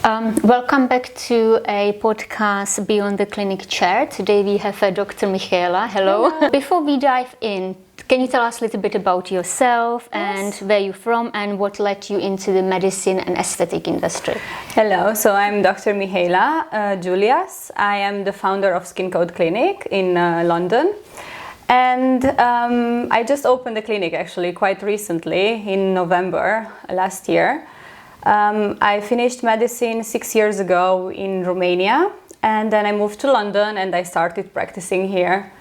Welcome back to a podcast Beyond the Clinic Chair. Today we have Dr. Michaela. Hello. Hello. Before we dive in, can you tell us a little bit about yourself and where you're from and what led you into the medicine and aesthetic industry? Hello, so I'm Dr. Mihaela Julias. I am the founder of SknCode Clinic in London. And I just opened the clinic actually quite recently in November last year. I finished medicine 6 years ago in Romania, and then I moved to London and I started practicing here.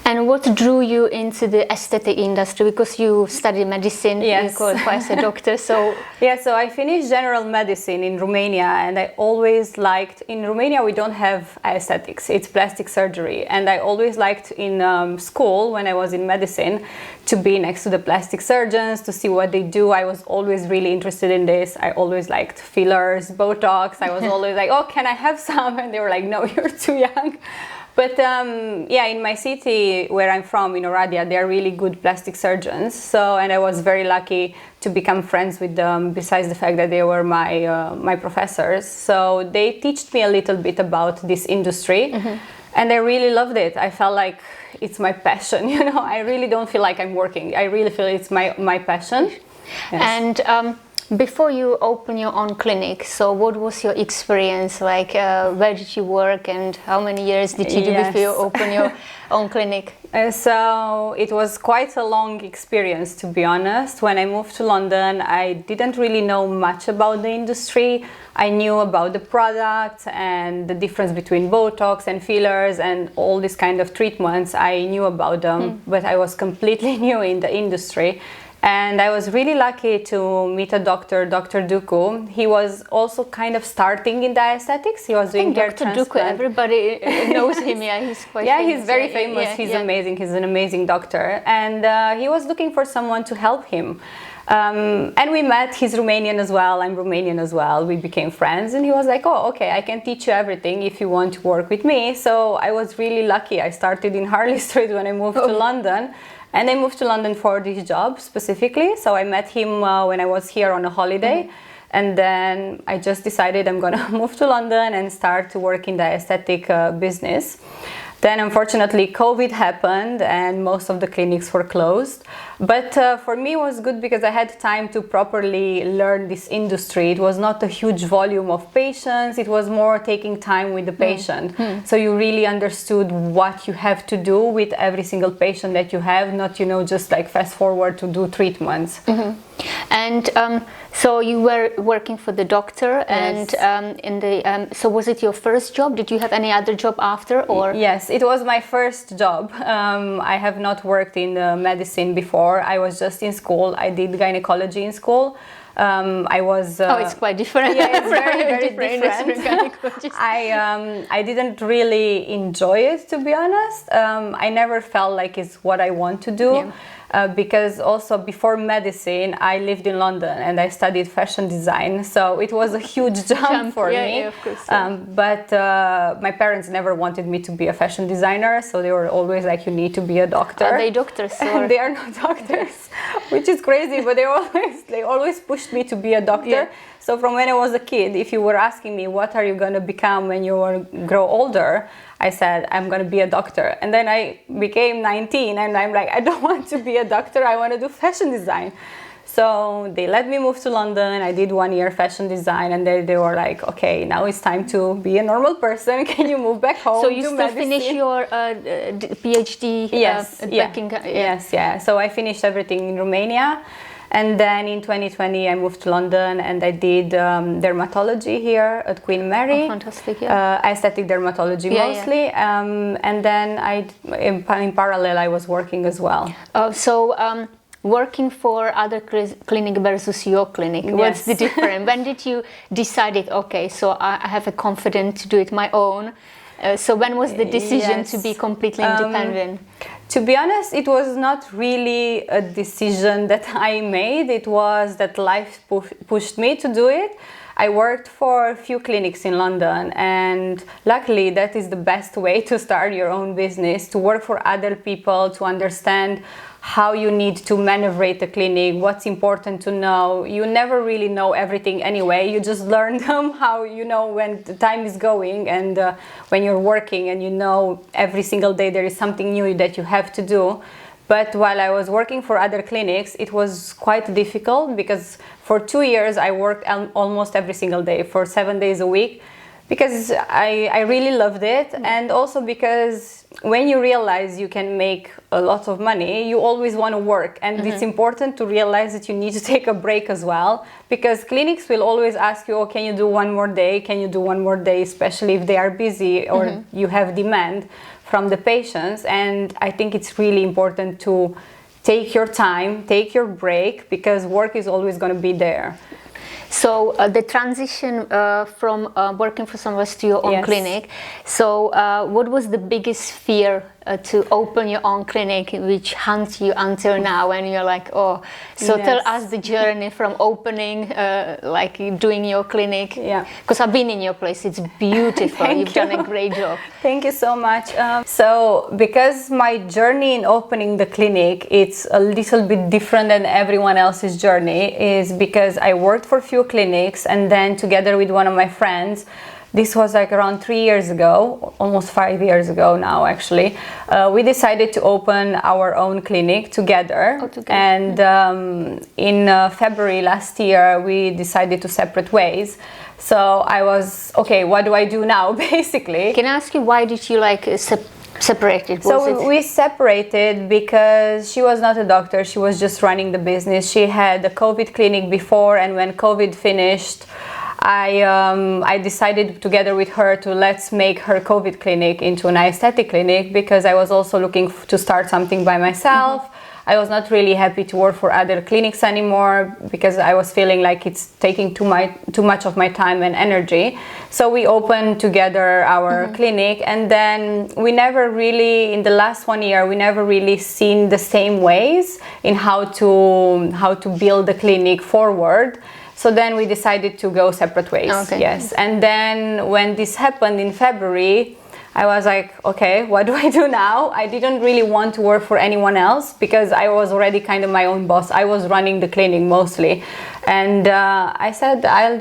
And what drew you into the aesthetic industry? Because you studied medicine, yes. You qualify as a doctor, so... Yeah, so I finished general medicine in Romania, and I always liked... In Romania, we don't have aesthetics, it's plastic surgery. And I always liked in school, when I was in medicine, to be next to the plastic surgeons, to see what they do. I was always really interested in this. I always liked fillers, Botox. I was always like, oh, can I have some? And they were like, no, you're too young. But yeah, in my city where I'm from, in Oradea, they are really good plastic surgeons. So, and I was very lucky to become friends with them, besides the fact that they were my professors. So they taught me a little bit about this industry, and I really loved it. I felt like it's my passion, you know. I really don't feel like I'm working. I really feel it's my passion. Yes. And before you open your own clinic, so what was your experience like? Where did you work and how many years did you do before you open your own clinic? So it was quite a long experience, to be honest. When I moved to London, I didn't really know much about the industry. I knew about the products and the difference between Botox and fillers and all these kind of treatments. I knew about them, but I was completely new in the industry. And I was really lucky to meet a doctor, Dr. Duku. He was also kind of starting in the aesthetics. He was doing hair transplant. Dr. Duku, everybody knows him. Yeah, he's quite famous. He's very famous. He's amazing. He's an amazing doctor. And he was looking for someone to help him. And we met. He's Romanian as well. I'm Romanian as well. We became friends. And he was like, oh, okay, I can teach you everything if you want to work with me. So I was really lucky. I started in Harley Street when I moved to London. And I moved to London for this job specifically. So I met him when I was here on a holiday. And then I just decided I'm going to move to London and start to work in the aesthetic business. Then unfortunately COVID happened and most of the clinics were closed. But for me it was good because I had time to properly learn this industry. It was not a huge volume of patients, it was more taking time with the patient. So you really understood what you have to do with every single patient that you have, not, you know, just like fast forward to do treatments. And so you were working for the doctor, Yes. and so was it your first job? Did you have any other job after, or? Yes, it was my first job. I have not worked in medicine before. I was just in school. I did gynecology in school. I was. Oh, it's quite different. Yeah, it's very different. I didn't really enjoy it, to be honest. I never felt like it's what I want to do. Yeah. Because also before medicine I lived in London and I studied fashion design, so it was a huge jump for me. Yeah, of course, but my parents never wanted me to be a fashion designer, so they were always like, you need to be a doctor. Are they doctors? Or? They are not doctors, which is crazy, but they always pushed me to be a doctor. Yeah. So from when I was a kid, if you were asking me what are you going to become when you grow older, I said, I'm going to be a doctor. And then I became 19 and I'm like, I don't want to be a doctor, I want to do fashion design. So they let me move to London. I did 1 year fashion design and they were like, okay, now it's time to be a normal person. Can you move back home? So you still finish your PhD? Yes, yes, yeah. So I finished everything in Romania. And then in 2020 I moved to London and I did dermatology here at Queen Mary. Oh, fantastic, yeah. Aesthetic dermatology mostly. Yeah. And then in parallel I was working as well. Working for other clinic versus your clinic, what's the difference? When did you decide, okay, so I have a confidence to do it my own? So when was the decision to be completely independent? To be honest, it was not really a decision that I made. It was that life pushed me to do it. I worked for a few clinics in London, and luckily that is the best way to start your own business, to work for other people, to understand how you need to maneuver the clinic, what's important to know. You never really know everything anyway. You just learn them how you know when the time is going and when you're working, and you know every single day there is something new that you have to do. But while I was working for other clinics, it was quite difficult because for 2 years I worked almost every single day for 7 days a week, because I really loved it. And also because when you realize you can make a lot of money, you always want to work. And it's important to realize that you need to take a break as well, because clinics will always ask you, oh, can you do one more day? Can you do one more day? Especially if they are busy or you have demand from the patients. And I think it's really important to take your time, take your break, because work is always going to be there. So the transition from working for someone else to your own clinic. So what was the biggest fear to open your own clinic, which haunts you until now? And you're like, oh, so tell us the journey from opening, like doing your clinic. Yeah. Because I've been in your place. It's beautiful. You've done a great job. Thank you so much. So because my journey in opening the clinic, it's a little bit different than everyone else's journey, is because I worked for a few clinics, and then together with one of my friends, this was like around 3 years ago, almost 5 years ago now actually, we decided to open our own clinic together. And in February last year we decided to separate ways. So I was, okay, what do I do now basically? Can I ask you, why did you like separated? We separated because she was not a doctor, she was just running the business. She had a COVID clinic before, and when COVID finished, I decided together with her to let's make her COVID clinic into an aesthetic clinic, because I was also looking to start something by myself. I was not really happy to work for other clinics anymore, because I was feeling like it's taking too much of my time and energy. So we opened together our clinic, and then we never really, in the last 1 year, we never really seen the same ways in how to build the clinic forward. So then we decided to go separate ways. Yes. And then when this happened in February, I was like, okay, what do I do now? I didn't really want to work for anyone else, because I was already kind of my own boss. I was running the clinic mostly. And I said, I'll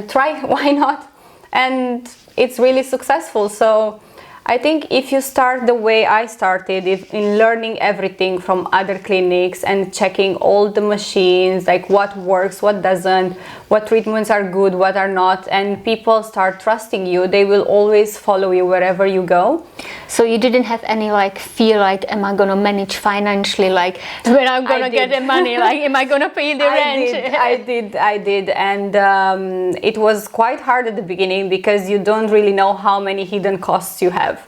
try, why not? And it's really successful. So I think if you start the way I started, in learning everything from other clinics and checking all the machines, like what works, what doesn't, what treatments are good, what are not, and people start trusting you, they will always follow you wherever you go. So you didn't have any like fear, like, am I gonna manage financially, like when I'm gonna get the money, like am I gonna pay the rent? I did, and it was quite hard at the beginning, because you don't really know how many hidden costs you have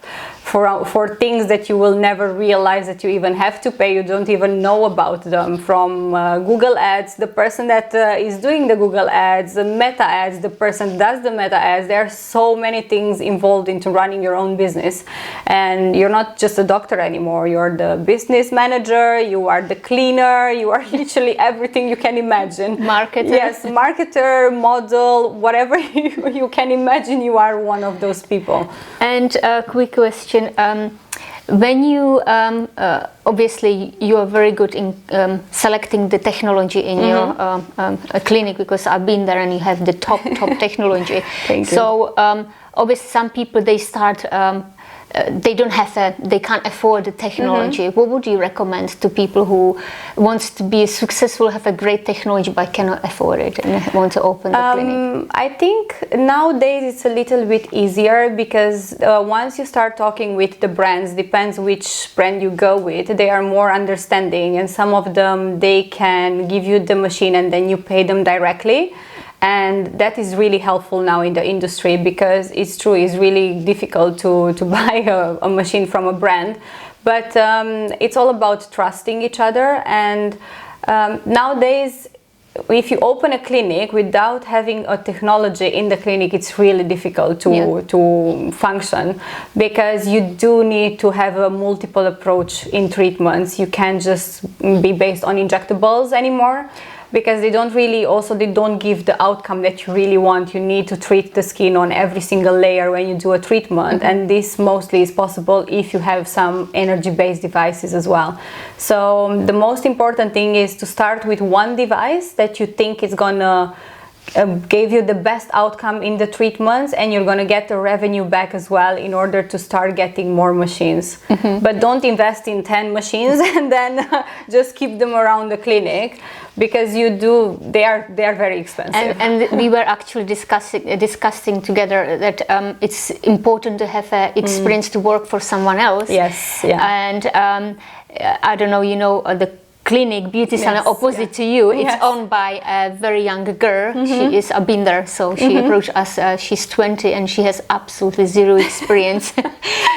for things that you will never realize that you even have to pay. You don't even know about them. From Google ads, the person that is doing the Google ads, the meta ads, the person that does the meta ads. There are so many things involved into running your own business, and you're not just a doctor anymore. You're the business manager, you are the cleaner, you are literally everything you can imagine. Marketer. Yes, marketer, model, whatever you can imagine, you are one of those people. And a quick question. When you obviously you are very good in selecting the technology in your clinic, because I've been there and you have the top technology. Thank you. So obviously some people, they start they can't afford the technology. What would you recommend to people who wants to be successful, have a great technology but cannot afford it and want to open the clinic? I think nowadays it's a little bit easier, because once you start talking with the brands, depends which brand you go with, they are more understanding, and some of them, they can give you the machine and then you pay them directly. And that is really helpful now in the industry, because it's true, it's really difficult to buy a machine from a brand. But it's all about trusting each other. And nowadays, if you open a clinic without having a technology in the clinic, it's really difficult to function, because you do need to have a multiple approach in treatments. You can't just be based on injectables anymore. because they don't give the outcome that you really want. You need to treat the skin on every single layer when you do a treatment, and this mostly is possible if you have some energy-based devices as well. So the most important thing is to start with one device that you think is gonna give you the best outcome in the treatments, and you're gonna get the revenue back as well in order to start getting more machines. But don't invest in 10 machines and then just keep them around the clinic, because they are very expensive. And we were actually discussing together that it's important to have experience to work for someone else. Yes, yeah. And I don't know, the clinic, beauty salon opposite to you, it's owned by a very young girl. I've been there, so she approached us. She's 20 and she has absolutely zero experience.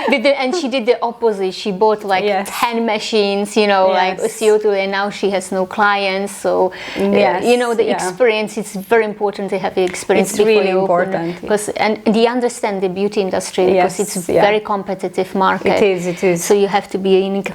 And she did the opposite. She bought 10 machines, like CO2, and now she has no clients. So the experience, it's very important to have the experience. It's really important, and they understand the beauty industry, because it's a very competitive market. It is. So you have to be unique.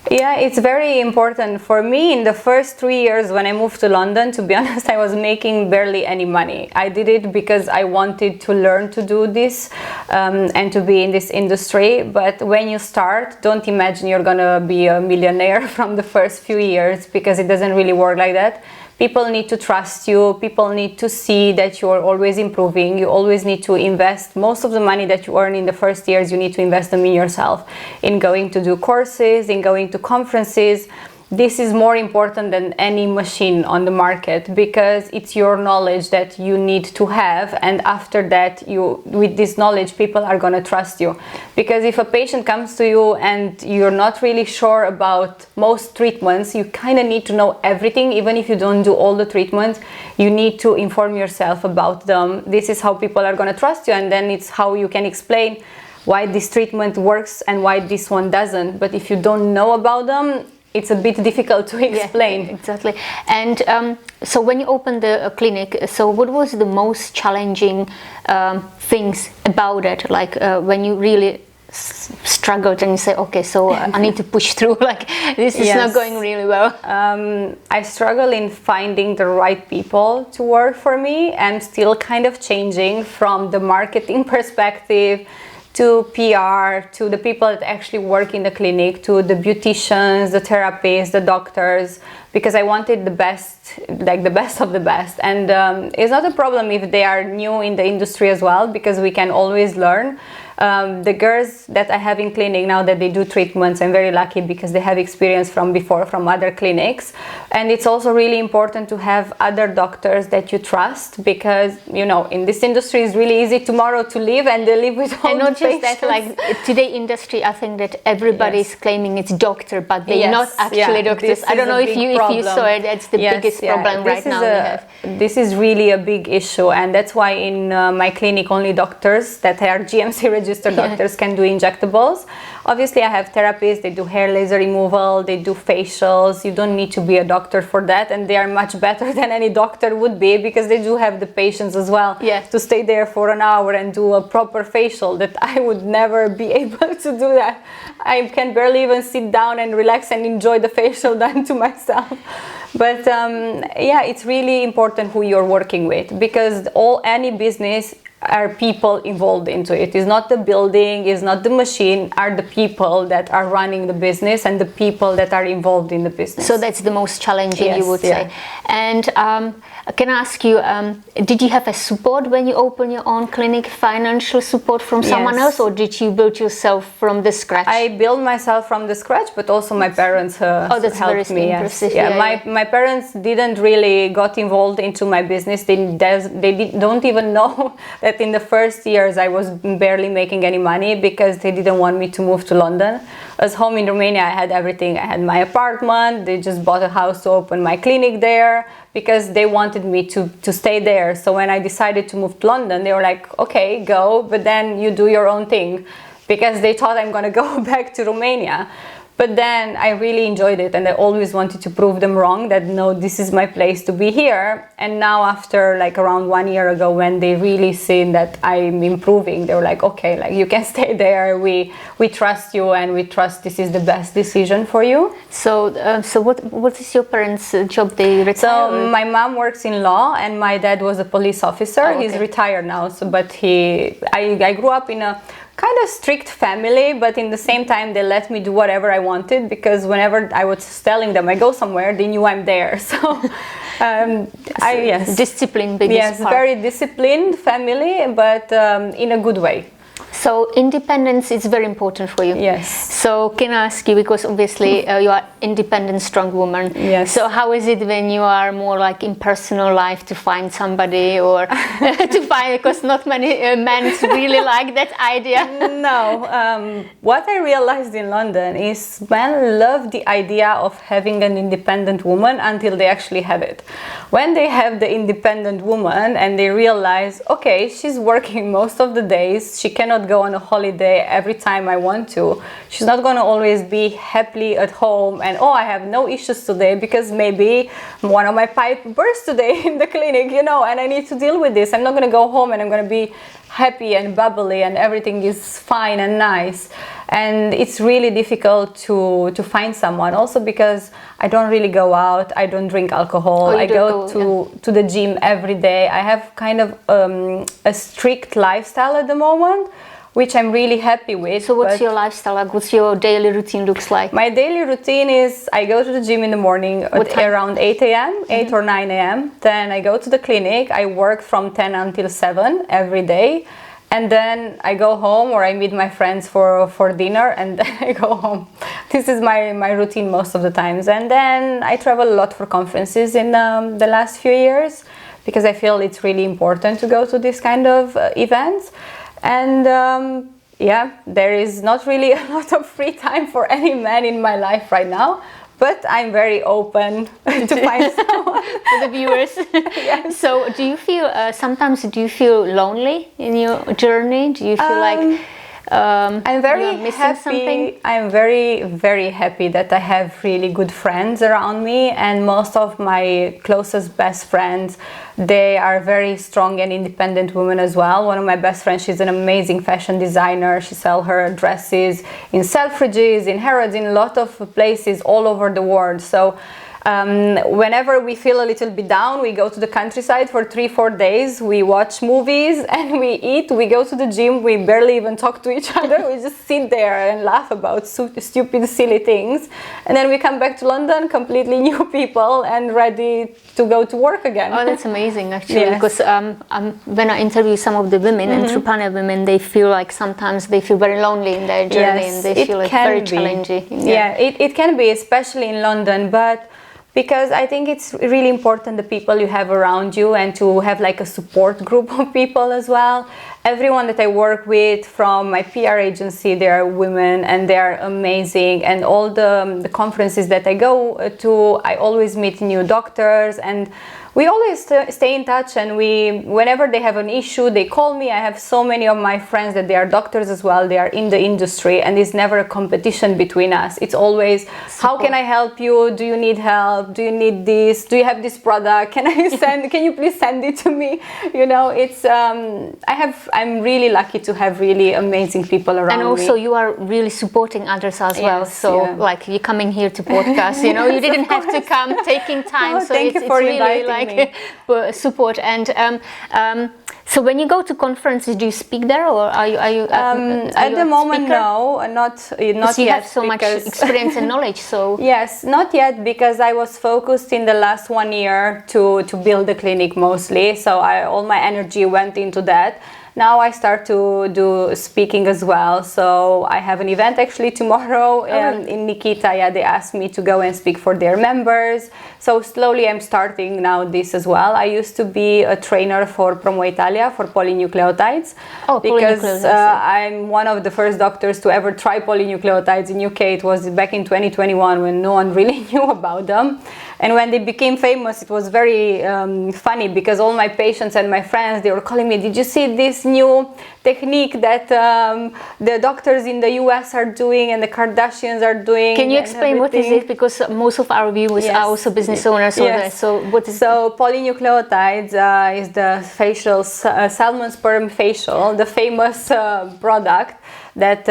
Yeah, it's very important. For me, in the first 3 years when I moved to London, to be honest, I was making barely any money. I did it because I wanted to learn to do this and to be in this industry. But when you start, don't imagine you're gonna be a millionaire from the first few years, because it doesn't really work like that. People need to trust you. People need to see that you're always improving. You always need to invest. Most of the money that you earn in the first years, you need to invest them in yourself, in going to do courses, in going to conferences. This is more important than any machine on the market, because it's your knowledge that you need to have, and after that, with this knowledge, people are going to trust you. Because if a patient comes to you and you're not really sure about most treatments, you kind of need to know everything. Even if you don't do all the treatments, you need to inform yourself about them. This is how people are going to trust you, and then it's how you can explain why this treatment works and why this one doesn't. But if you don't know about them, it's a bit difficult to explain. Yeah, exactly. And so when you opened the clinic, so what was the most challenging things about it? Like when you really struggled and you say, okay, so I need to push through, like this is not going really well. I struggle in finding the right people to work for me, and still kind of changing from the marketing perspective to PR, to the people that actually work in the clinic, to the beauticians, the therapists, the doctors, because I wanted the best, like the best of the best. And it's not a problem if they are new in the industry as well, because we can always learn. The girls that I have in clinic now that they do treatments, I'm very lucky because they have experience from before, from other clinics. And it's also really important to have other doctors that you trust, because in this industry it's really easy tomorrow to leave, and they live with all and not the just that, like today industry, I think that everybody is claiming it's doctor, but they're not actually doctors. I don't know if you saw it. That's the biggest problem right now. This is really a big issue, and that's why in my clinic only doctors that are GMC registered doctors can do injectables. Obviously, I have therapists, they do hair laser removal, they do facials. You don't need to be a doctor for that, and they are much better than any doctor would be, because they do have the patience as well to stay there for an hour and do a proper facial that I would never be able to do that. I can barely even sit down and relax and enjoy the facial done to myself. But it's really important who you're working with, because any business are people involved into it. It's not the building, it's not the machine, are the people that are running the business and the people that are involved in the business. So that's the most challenging, you would say. And can I ask you, did you have a support when you opened your own clinic, financial support from someone else, or did you build yourself from the scratch? I built myself from the scratch, but also my parents helped me. Impressive. My parents didn't really got involved into my business. They don't even know that in the first years I was barely making any money, because they didn't want me to move to London. As home in Romania, I had everything. I had my apartment. They just bought a house to open my clinic there, because they wanted me to stay there. So when I decided to move to London, they were like, okay, go, but then you do your own thing, because they thought I'm going to go back to Romania. But then I really enjoyed it, and I always wanted to prove them wrong, that no, this is my place to be here. And now after like around 1 year ago, when they really seen that I'm improving, they were like, okay, like you can stay there. We trust you, and we trust this is the best decision for you. So what is your parents' job? They retired? So my mom works in law, and my dad was a police officer. Oh, okay. He's retired now. So, but I grew up in a kind of strict family, but in the same time they let me do whatever I wanted, because whenever I was telling them I go somewhere, they knew I'm there. So yes, discipline, biggest yes, part. very disciplined family, but in a good way. So independence is very important for you. Yes. So can I ask you, because obviously you are independent, strong woman. Yes. So how is it when you are more like in personal life to find somebody, or to find, because not many men really like that idea. No. What I realized in London is men love the idea of having an independent woman until they actually have it. When they have the independent woman and they realize, okay, she's working most of the days, she cannot go on a holiday every time I want to. She's not going to always be happily at home, and I have no issues today because maybe one of my pipe burst today in the clinic, and I need to deal with this. I'm not going to go home and I'm going to be happy and bubbly and everything is fine and nice. And it's really difficult to find someone, also because I don't really go out, I don't drink alcohol, I go to the gym every day. I have kind of a strict lifestyle at the moment, which I'm really happy with. So what's your lifestyle like? What's your daily routine looks like? My daily routine is I go to the gym in the morning at around 8 a.m., 8 or 9 a.m. Then I go to the clinic. I work from 10 until 7 every day. And then I go home, or I meet my friends for dinner, and then I go home. This is my routine most of the times. And then I travel a lot for conferences in the last few years, because I feel it's really important to go to this kind of events. And there is not really a lot of free time for any man in my life right now, but I'm very open to find someone. For the viewers. Yes. So do you feel, sometimes do you feel lonely in your journey? Do you feel like I'm very you're missing happy. something? I'm very, very happy that I have really good friends around me, and most of my closest best friends, they are very strong and independent women as well. One of my best friends, she's an amazing fashion designer. She sells her dresses in Selfridges, in Harrods, in a lot of places all over the world. So whenever we feel a little bit down, we go to the countryside for 3-4 days, we watch movies and we eat, we go to the gym, we barely even talk to each other, we just sit there and laugh about stupid, silly things. And then we come back to London, completely new people and ready to go to work again. Oh, that's amazing, actually, Yes. because when I interview some of the women, entrepreneur women, they feel like sometimes they feel very lonely in their journey, Yes, and they feel like very be challenging. Yeah, it can be, especially in London, but because I think it's really important, the people you have around you, and to have like a support group of people as well. Everyone that I work with from my PR agency, they are women and they are amazing. And all the conferences that I go to, I always meet new doctors, and we always stay in touch, and whenever they have an issue, they call me. I have so many of my friends that they are doctors as well. They are in the industry, and it's never a competition between us. It's always, how can I help you? Do you need help? Do you need this? Do you have this product? Can you please send it to me? I'm really lucky to have really amazing people around me. And also you are really supporting others as well. Yes, So yeah. like you're coming here to podcast, you Yes, you didn't of have to come, taking time. Oh, So thank you it's for really inviting like me. support. And so when you go to conferences, do you speak there, or are you at the moment, speaker? No, not You yet. have so much experience and knowledge, so Yes, not yet, because I was focused in the last 1 year to build the clinic mostly. So all my energy went into that. Now I start to do speaking as well. So I have an event actually tomorrow in Nikita. Yeah, they asked me to go and speak for their members. So slowly I'm starting now this as well. I used to be a trainer for Promo Italia for polynucleotides. Oh, because polynucleotides. I'm one of the first doctors to ever try polynucleotides in UK. It was back in 2021 when no one really knew about them. And when they became famous, it was very funny, because all my patients and my friends, they were calling me, did you see this new technique that the doctors in the US are doing and the Kardashians are doing? Can you explain what is it? Because most of our viewers are also business owners. So what is So polynucleotides is the facial salmon sperm facial, the famous product that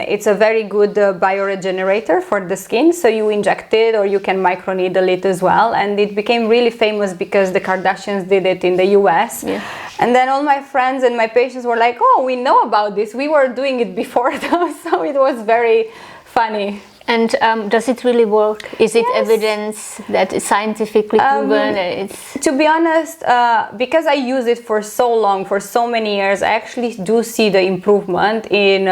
it's a very good bioregenerator for the skin. So you inject it, or you can microneedle it as well. And it became really famous because the Kardashians did it in the US. Yeah. And then all my friends and my patients were like, oh, we know about this. We were doing it before though. So it was very funny. And does it really work? Is it evidence that is scientifically proven? To be honest, because I use it for so long, for so many years, I actually do see the improvement in,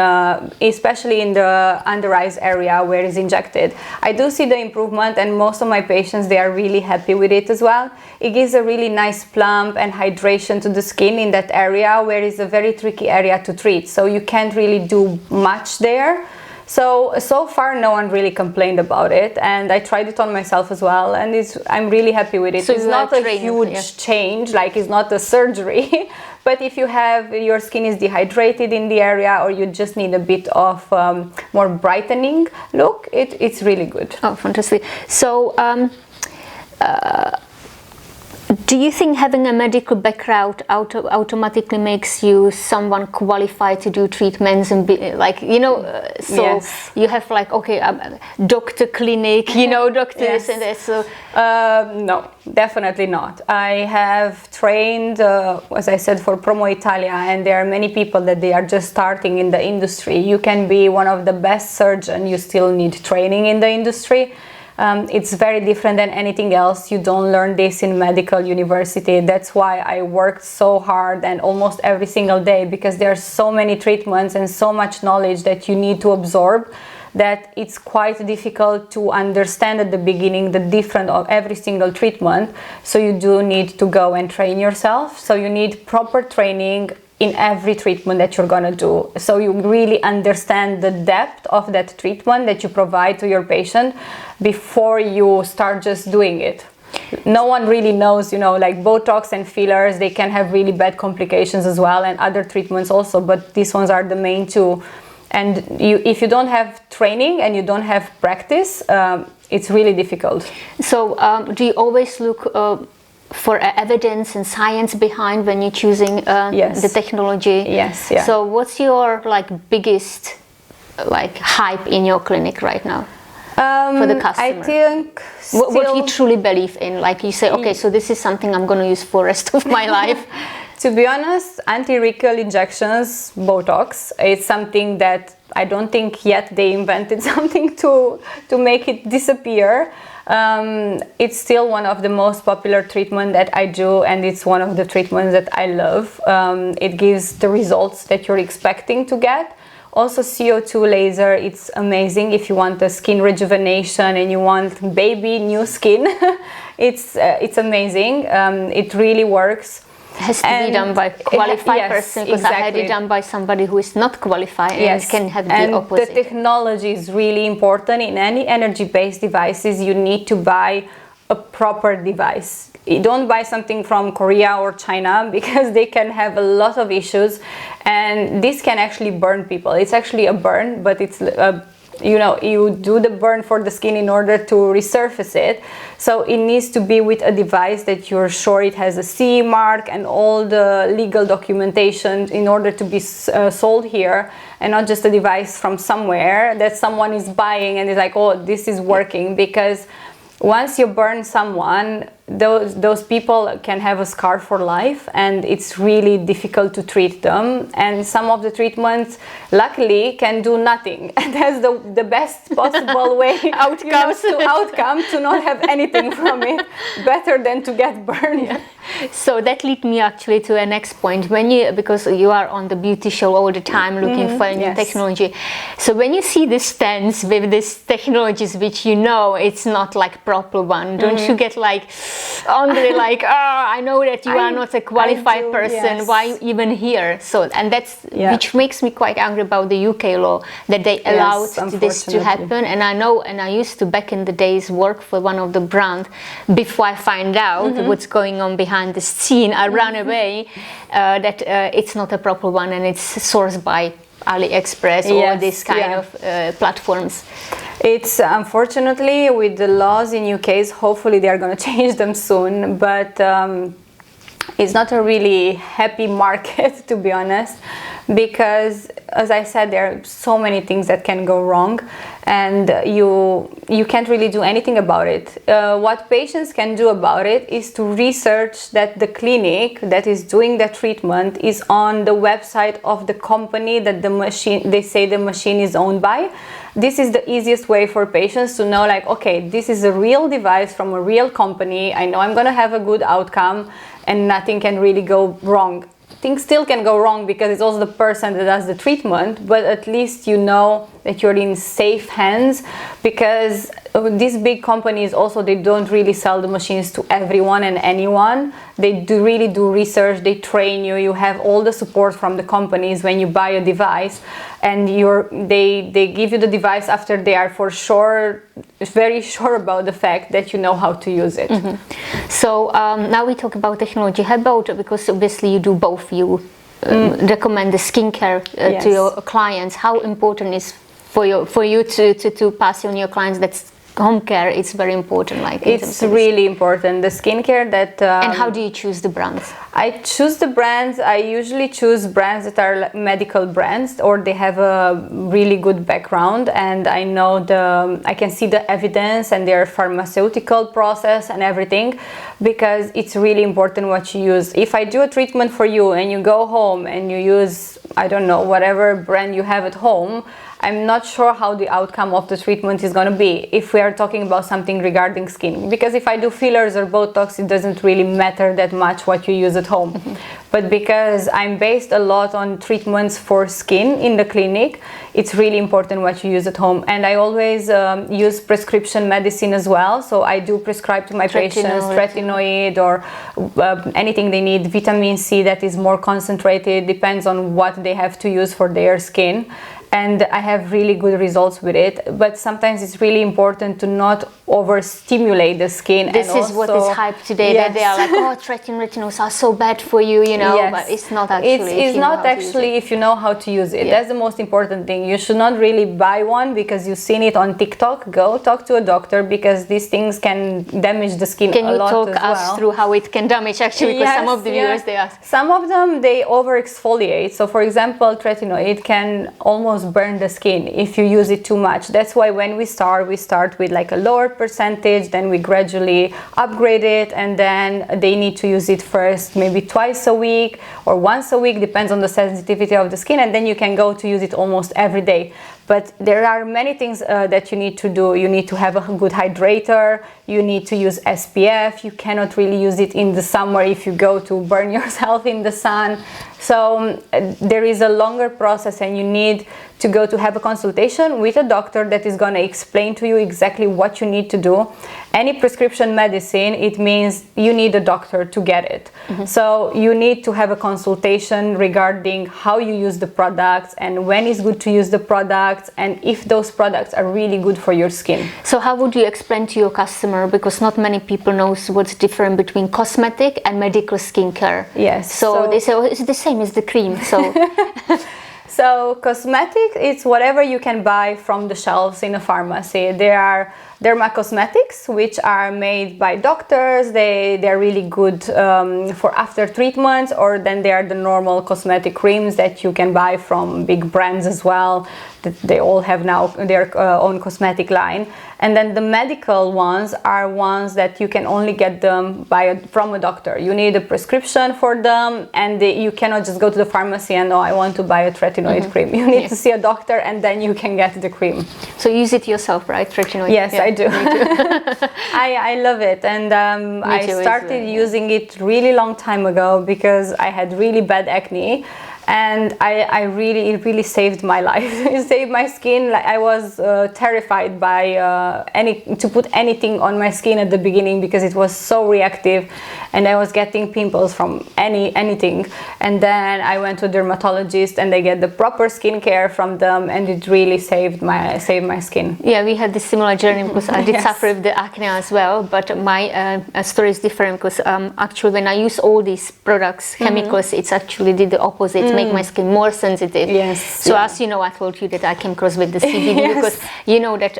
especially in the under eyes area where it's injected. I do see the improvement, and most of my patients, they are really happy with it as well. It gives a really nice plump and hydration to the skin in that area where it's a very tricky area to treat. So you can't really do much there. So far, no one really complained about it, and I tried it on myself as well, and I'm really happy with it. So it's not a huge change, like it's not a surgery, but if you have, your skin is dehydrated in the area, or you just need a bit of more brightening look, it's really good. Oh, fantastic. So, do you think having a medical background automatically makes you someone qualified to do treatments and be like, you know, you have like, okay, doctor clinic, you know, doctors and that, so... No, definitely not. I have trained, as I said, for Promo Italia, and there are many people that they are just starting in the industry. You can be one of the best surgeons, you still need training in the industry. It's very different than anything else. You don't learn this in medical university. That's why I worked so hard and almost every single day, because there are so many treatments and so much knowledge that you need to absorb, that it's quite difficult to understand at the beginning the difference of every single treatment. So you do need to go and train yourself. So you need proper training in every treatment that you're gonna do. So you really understand the depth of that treatment that you provide to your patient before you start just doing it. No one really knows, you know, like Botox and fillers, they can have really bad complications as well, and other treatments also, but these ones are the main two. And if you don't have training and you don't have practice, it's really difficult. So do you always look for evidence and science behind when you're choosing the technology? Yes. Yeah. So what's your like biggest like hype in your clinic right now for the customer? I think what you truly believe in, like you say, okay, so this is something I'm going to use for the rest of my life. To be honest, anti-wrinkle injections, Botox, it's something that I don't think yet they invented something to make it disappear. It's still one of the most popular treatments that I do, and it's one of the treatments that I love. It gives the results that you're expecting to get. Also, CO2 laser, it's amazing if you want a skin rejuvenation and you want baby new skin. It's amazing. It really works. It has to be done by a qualified person, because I had it done by somebody who is not qualified and can have the opposite. The technology is really important. In any energy-based devices, you need to buy a proper device. You don't buy something from Korea or China, because they can have a lot of issues, and this can actually burn people. It's actually a burn, but it's you know, you do the burn for the skin in order to resurface it. So it needs to be with a device that you're sure it has a CE mark and all the legal documentation in order to be sold here, and not just a device from somewhere that someone is buying and is like, oh, this is working. Because once you burn someone, those people can have a scar for life, and it's really difficult to treat them. And some of the treatments, luckily, can do nothing. And that's the best possible way outcome to not have anything from it. Better than to get burned. So that leads me actually to a next point. When you, because you are on the beauty show all the time looking for new technology. So when you see the stands with these technologies, which you know it's not like proper one, don't you get like angry, like, I know that you are not a qualified person, why you even here? So, and that's, which makes me quite angry about the UK law, that they allowed this to happen. And I know, and I used to back in the days work for one of the brand. Before I find out what's going on behind the scene, I ran away that it's not a proper one and it's sourced by AliExpress or this kind of platforms. It's unfortunately with the laws in UK, hopefully they are going to change them soon, but it's not a really happy market, to be honest, because as I said, there are so many things that can go wrong and you can't really do anything about it. What patients can do about it is to research that the clinic that is doing the treatment is on the website of the company that the machine, they say the machine is owned by. This is the easiest way for patients to know, like, okay, this is a real device from a real company. I know I'm going to have a good outcome and nothing can really go wrong. Things still can go wrong because it's also the person that does the treatment, but at least you know that you're in safe hands, because these big companies also, they don't really sell the machines to everyone and anyone. They really do research, they train you, you have all the support from the companies when you buy a device, and they give you the device after they are for sure, very sure about the fact that you know how to use it. So now we talk about technology. How about, because obviously you do both, you recommend the skincare to your clients. How important is for you to pass on your clients that home care? It's very important. Like it's really important, the skincare that. And how do you choose the brands? I choose the brands. I usually choose brands that are medical brands, or they have a really good background, and I know I can see the evidence and their pharmaceutical process and everything, because it's really important what you use. If I do a treatment for you and you go home and you use, I don't know, whatever brand you have at home, I'm not sure how the outcome of the treatment is going to be if we are talking about something regarding skin. Because if I do fillers or Botox, it doesn't really matter that much what you use at home. But because I'm based a lot on treatments for skin in the clinic, it's really important what you use at home. And I always use prescription medicine as well. So I do prescribe to my patients tretinoid or anything they need, vitamin C that is more concentrated, depends on what they have to use for their skin. And I have really good results with it, but sometimes it's really important to not overstimulate the skin. This is what is hyped today, that they are like, oh, retinoids are so bad for you, you know, but it's not actually. It's not actually if you know how to use it. That's the most important thing. You should not really buy one because you've seen it on TikTok. Go talk to a doctor, because these things can damage the skin a lot as well. Can you talk us through how it can damage actually? Because some of the viewers, they ask. Some of them, they over exfoliate. So for example, tretinoid can almost burn the skin if you use it too much. That's why when we start with like a lower percentage, then we gradually upgrade it, and then they need to use it first maybe twice a week or once a week, depends on the sensitivity of the skin, and then you can go to use it almost every day. But there are many things that you need to do. You need to have a good hydrator, you need to use SPF, you cannot really use it in the summer if you go to burn yourself in the sun. So there is a longer process, and you need to go to have a consultation with a doctor that is going to explain to you exactly what you need to do. Any prescription medicine, it means you need a doctor to get it. So you need to have a consultation regarding how you use the products and when it's good to use the products, and if those products are really good for your skin. So how would you explain to your customer, because not many people knows what's different between cosmetic and medical skincare? Yes. So they say, oh, it's the same as the cream. So So cosmetic, it's whatever you can buy from the shelves in a pharmacy. There are dermacosmetics, which are made by doctors. They're really good for after treatments, or then there are the normal cosmetic creams that you can buy from big brands as well. They all have now their own cosmetic line. And then the medical ones are ones that you can only get them from a doctor. You need a prescription for them, and you cannot just go to the pharmacy and, oh, I want to buy a tretinoid cream. You need to see a doctor, and then you can get the cream. So use it yourself, right? Tretinoid? Yes, I do. I love it, and I started using it really long time ago because I had really bad acne. And it really saved my life. It saved my skin. Like, I was terrified by to put anything on my skin at the beginning because it was so reactive, and I was getting pimples from anything. And then I went to a dermatologist, and I get the proper skincare from them, and it really saved my skin. Yeah, we had this similar journey because I did suffer with the acne as well, but my story is different because actually when I use all these products, chemicals, it's actually did the opposite. Make my skin more sensitive. Yes. So as you know, I told you that I came across with the CBD because you know that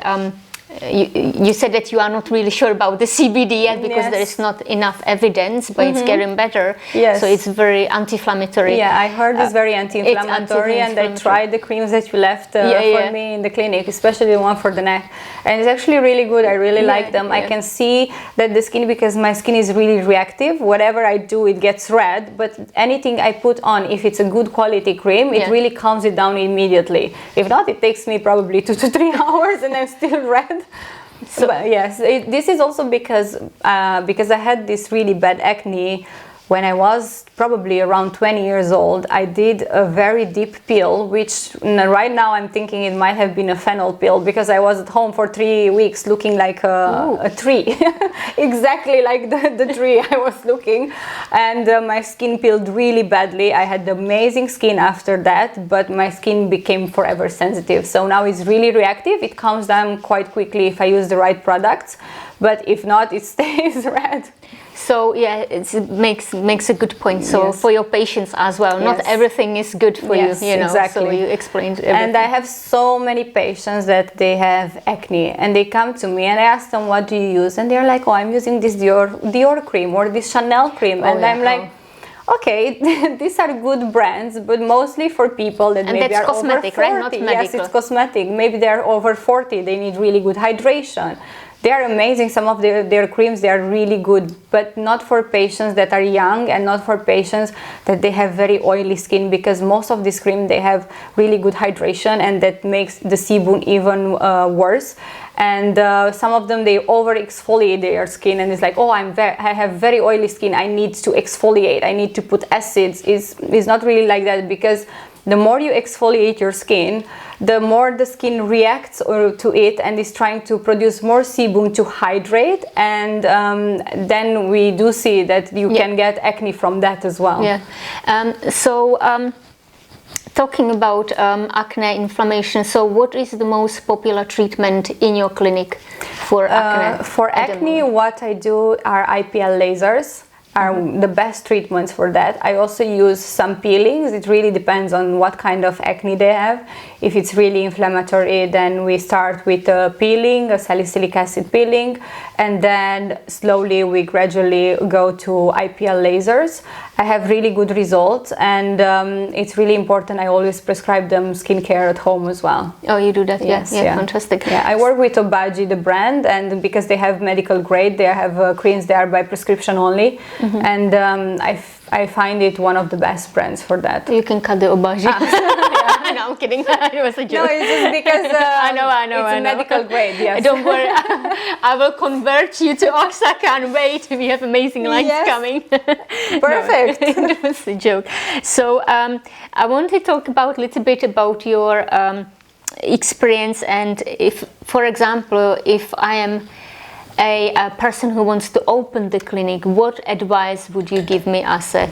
you said that you are not really sure about the CBD yet because there is not enough evidence, but it's getting better. Yes. So it's very anti-inflammatory. Yeah, I heard it's very anti-inflammatory, and I tried the creams that you left for me in the clinic, especially the one for the neck, and it's actually really good. I really like them. I can see that the skin, because my skin is really reactive, whatever I do it gets red, but anything I put on, if it's a good quality cream, it really calms it down immediately. If not, it takes me probably 2 to 3 hours and I'm still red. So yes, this is also because I had this really bad acne when I was probably around 20 years old. I did a very deep peel, which right now I'm thinking it might have been a fennel peel, because I was at home for 3 weeks looking like a tree, exactly like the tree I was looking, and my skin peeled really badly. I had amazing skin after that, but my skin became forever sensitive. So now it's really reactive. It calms down quite quickly if I use the right products, but if not, it stays red. So yeah, it makes a good point. So for your patients as well, not everything is good for you, you know. Exactly. So you explained everything. And I have so many patients that they have acne, and they come to me and I ask them, what do you use? And they're like, oh, I'm using this Dior cream or this Chanel cream, and I'm like, okay, these are good brands, but mostly for people that maybe are cosmetic, over 40. Right? Not medical. Yes, it's cosmetic. Maybe they're over 40. They need really good hydration. They are amazing. Some of their creams, they are really good, but not for patients that are young, and not for patients that they have very oily skin, because most of this cream, they have really good hydration, and that makes the sebum even worse. And some of them, they over exfoliate their skin, and it's like, oh, I have very oily skin, I need to exfoliate, I need to put acids. It's not really like that, because the more you exfoliate your skin, the more the skin reacts to it and is trying to produce more sebum to hydrate, and then we do see that you can get acne from that as well. Talking about acne, inflammation, so what is the most popular treatment in your clinic for acne? For acne, what I do are IPL lasers. Are the best treatments for that. I also use some peelings. It really depends on what kind of acne they have. If it's really inflammatory, then we start with a peeling, a salicylic acid peeling, and then slowly we gradually go to IPL lasers. I have really good results, and it's really important. I always prescribe them skincare at home as well. Oh, you do that? Yes, fantastic. Yeah, I work with Obagi, the brand, and because they have medical grade, they have creams that are by prescription only. And I find it one of the best brands for that. You can cut the Obagi. No, I'm kidding. It was a joke. No, it's just because I know. It's a medical grade. Yes. Don't worry. I will convert you to Osaka and wait. We have amazing lines coming. Perfect. No, it was a joke. So I want to talk about a little bit about your experience, and if, for example, if I am a person who wants to open the clinic, what advice would you give me as a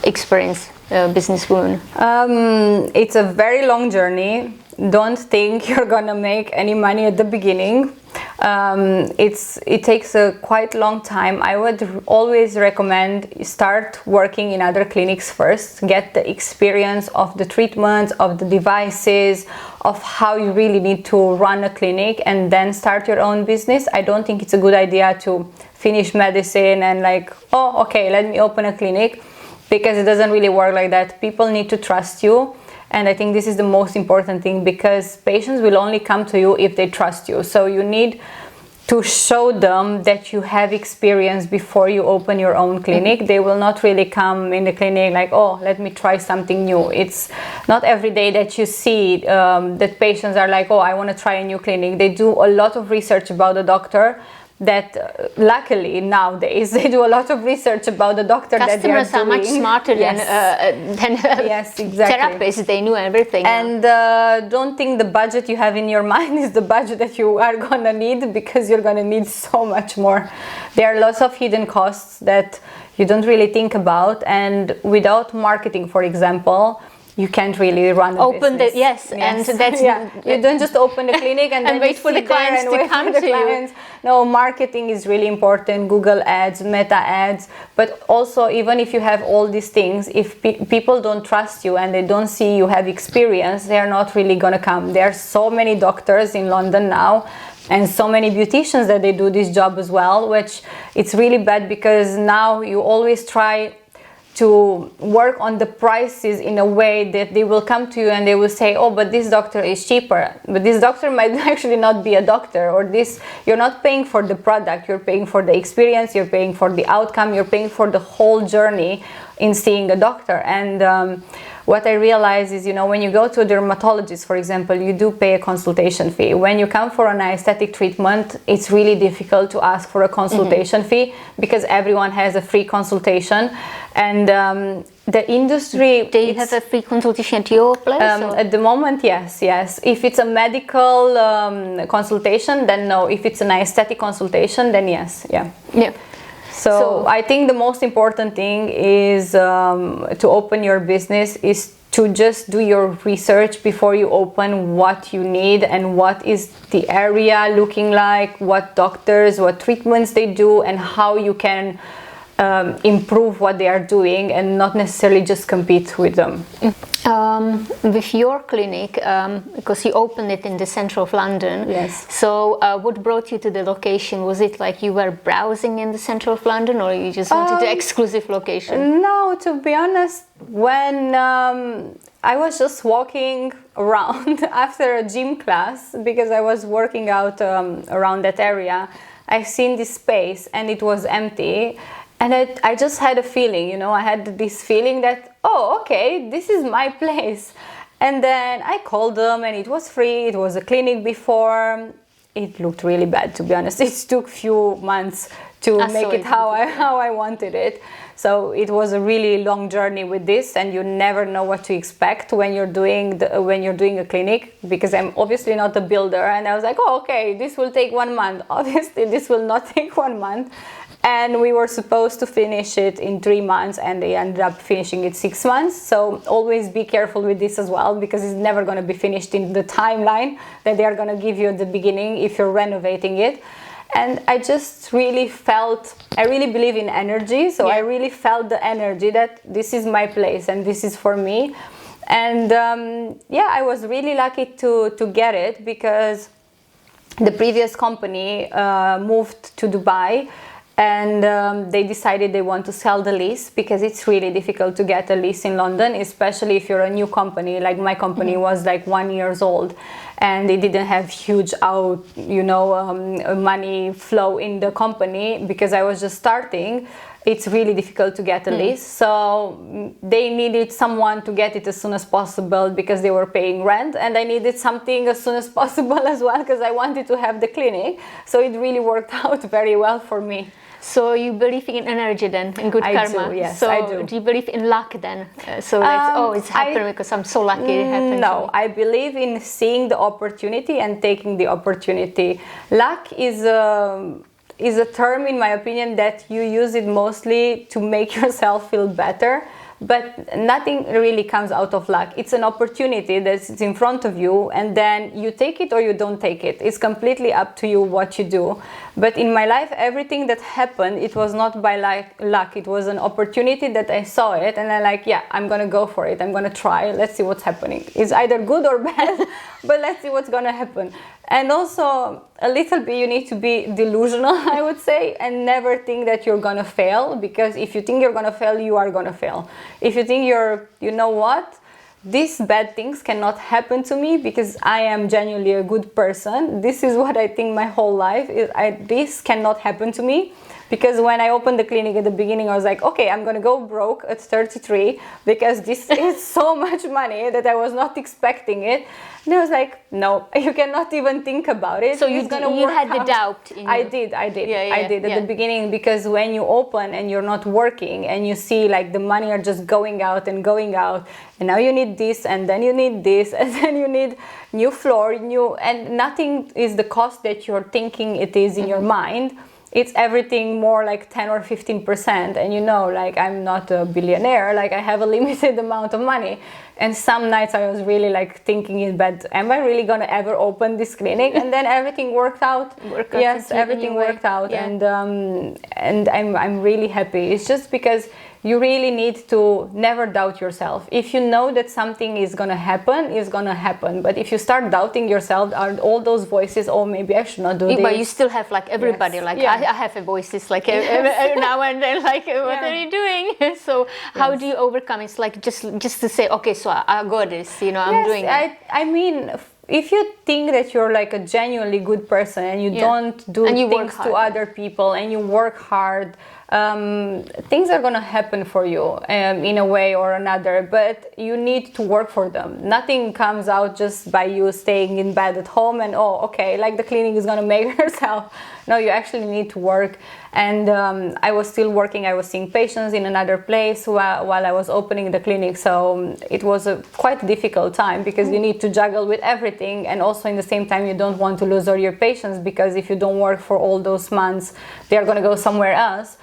experienced businesswoman? It's a very long journey. Don't think you're gonna make any money at the beginning. It takes a quite long time. I would always recommend start working in other clinics first, get the experience of the treatments, of the devices, of how you really need to run a clinic, and then start your own business. I don't think it's a good idea to finish medicine and like, oh, okay, let me open a clinic, because it doesn't really work like that. People need to trust you. And I think this is the most important thing, because patients will only come to you if they trust you. So you need to show them that you have experience before you open your own clinic. They will not really come in the clinic like, oh, let me try something new. It's not every day that you see that patients are like, oh, I want to try a new clinic. They do a lot of research about the doctor. That luckily nowadays they do a lot of research about the doctor. Customers that they are much smarter than yes, exactly. therapists. They knew everything. And don't think the budget you have in your mind is the budget that you are gonna need, because you're gonna need so much more. There are lots of hidden costs that you don't really think about, and without marketing, for example, you can't really run a business. And that's you don't just open a clinic and, and then wait for the clients to come to you. No, marketing is really important. Google ads, Meta ads, but also even if you have all these things, if people don't trust you and they don't see you have experience, they are not really gonna come. There are so many doctors in London now, and so many beauticians that they do this job as well, which it's really bad, because now you always try to work on the prices in a way that they will come to you and they will say, oh, but this doctor is cheaper, but this doctor might actually not be a doctor, or this, you're not paying for the product, you're paying for the experience, you're paying for the outcome, you're paying for the whole journey in seeing a doctor. And what I realize is, when you go to a dermatologist, for example, you do pay a consultation fee. When you come for an aesthetic treatment, it's really difficult to ask for a consultation fee, because everyone has a free consultation. And the industry... Do you have a free consultation at your place? At the moment, yes. If it's a medical consultation, then no. If it's an aesthetic consultation, then yes. Yeah. So I think the most important thing is to open your business is to just do your research before you open, what you need and what is the area looking like, what doctors, what treatments they do, and how you can improve what they are doing, and not necessarily just compete with them. With your clinic, because you opened it in the center of London, yes. So what brought you to the location? Was it like you were browsing in the center of London, or you just wanted the exclusive location? No, to be honest, when I was just walking around after a gym class, because I was working out around that area, I seen this space and it was empty. And I just had a feeling, I had this feeling that, oh, okay, this is my place. And then I called them and it was free. It was a clinic before. It looked really bad, to be honest. It took few months to make it how I wanted it. So it was a really long journey with this, and you never know what to expect when you're doing a clinic, because I'm obviously not a builder. And I was like, oh, okay, this will take 1 month. Obviously, this will not take 1 month. And we were supposed to finish it in 3 months, and they ended up finishing it 6 months. So always be careful with this as well, because it's never going to be finished in the timeline that they are going to give you at the beginning if you're renovating it. And I just really felt, I really believe in energy. So I really felt the energy that this is my place and this is for me. And I was really lucky to get it, because the previous company moved to Dubai. And they decided they want to sell the lease, because it's really difficult to get a lease in London, especially if you're a new company. Like my company was like 1 year old, and they didn't have huge money flow in the company, because I was just starting. It's really difficult to get a lease. So they needed someone to get it as soon as possible, because they were paying rent, and I needed something as soon as possible as well, because I wanted to have the clinic. So it really worked out very well for me. So you believe in energy then, in good karma? I do, yes, so I do. Do you believe in luck then? It's happened because I'm so lucky it happened. No, I believe in seeing the opportunity and taking the opportunity. Luck is a term, in my opinion, that you use it mostly to make yourself feel better. But nothing really comes out of luck. It's an opportunity that's in front of you, and then you take it or you don't take it. It's completely up to you what you do. But in my life, everything that happened, it was not by luck. It was an opportunity that I saw it, and I'm gonna go for it. I'm gonna try. Let's see what's happening. It's either good or bad, but let's see what's gonna happen. And also, a little bit, you need to be delusional, I would say, and never think that you're gonna fail, because if you think you're gonna fail, you are gonna fail. If you think these bad things cannot happen to me because I am genuinely a good person. This is what I think my whole life is. This cannot happen to me. Because when I opened the clinic at the beginning, I was like, okay, I'm going to go broke at 33 because this is so much money that I was not expecting it. And I was like, no, you cannot even think about it. So you had the doubt in I did at the beginning, because when you open and you're not working and you see like the money are just going out, and now you need this, and then you need this, and then you need new floor, and nothing is the cost that you're thinking it is in your mind. It's everything more like 10 or 15%. And like I'm not a billionaire, like I have a limited amount of money. And some nights I was really like thinking in bed, am I really gonna ever open this clinic? And then everything worked out. Yes, everything worked out. Yeah. And I'm really happy. It's just because you really need to never doubt yourself. If you know that something is gonna happen, it's gonna happen. But if you start doubting yourself, are all those voices, oh, maybe I should not do this. But you still have like everybody, yes. Like I have a voices like now and then, like what are you doing? So how do you overcome? It's like just to say, okay, so I got this, I'm doing it. I mean, if you think that you're like a genuinely good person and you don't do things to other people and you work hard, things are going to happen for you in a way or another, but you need to work for them. Nothing comes out just by you staying in bed at home and like the clinic is going to make herself. No, you actually need to work. And I was still working. I was seeing patients in another place while I was opening the clinic. So it was a quite difficult time because you need to juggle with everything. And also in the same time, you don't want to lose all your patients, because if you don't work for all those months, they are going to go somewhere else.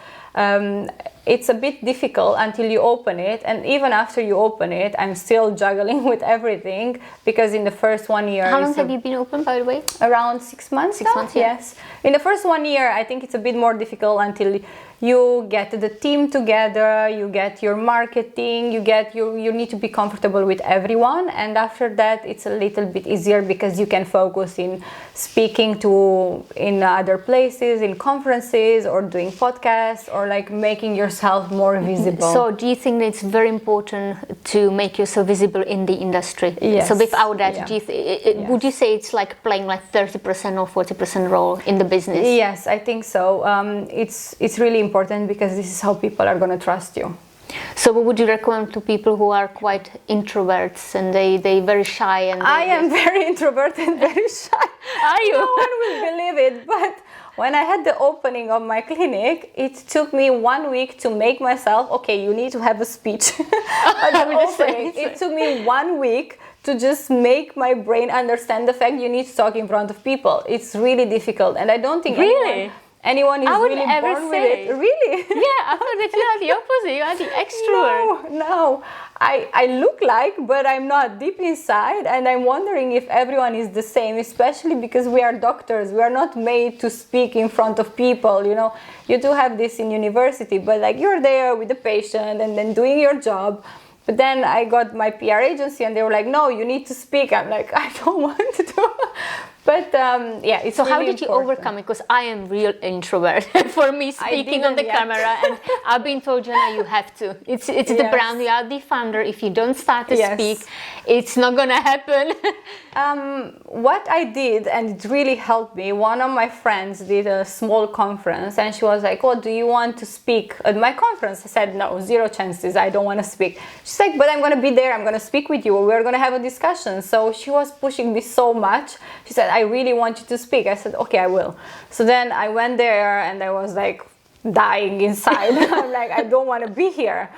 It's a bit difficult until you open it, and even after you open it, I'm still juggling with everything, because in the first 1 year... How long have you been open, by the way? Around 6 months. 6 months, yeah. Yes. In the first 1 year, I think it's a bit more difficult until you get the team together, you get your marketing, you need to be comfortable with everyone, and after that it's a little bit easier because you can focus in speaking in other places, in conferences, or doing podcasts, or like making yourself more visible. So do you think that it's very important to make yourself visible in the industry? Yes. So without that, would you say it's like playing like 30% or 40% role in the business? Yes, I think so. It's really important because this is how people are going to trust you. So what would you recommend to people who are quite introverts and they very shy? And I am very introverted and very shy. Are you? No one will believe it, but when I had the opening of my clinic, it took me 1 week to make myself, okay, you need to have a speech at the opening. It took me 1 week to just make my brain understand the fact you need to talk in front of people. It's really difficult, and I don't think anyone is really born with it. Really? Yeah, I thought that you are the opposite. You are the extrovert. No. I look like, but I'm not deep inside, and I'm wondering if everyone is the same, especially because we are doctors. We are not made to speak in front of people, You do have this in university, but like you're there with the patient and then doing your job. But then I got my PR agency and they were like, no, you need to speak. I'm like, I don't want to do. But it's so really how did you overcome it? Because I am real introvert. For me, speaking on the camera, and I've been told, Jenna, you have to. It's the brand. You are the founder. If you don't start to speak, it's not gonna happen. What I did, and it really helped me, one of my friends did a small conference, and she was like, oh, do you want to speak at my conference? I said, no, 0 chances. I don't want to speak. She's like, but I'm gonna be there. I'm gonna speak with you. We're gonna have a discussion. So she was pushing me so much. She said, I really want you to speak. I said, okay, I will. So then I went there and I was like dying inside. I'm like, I don't want to be here.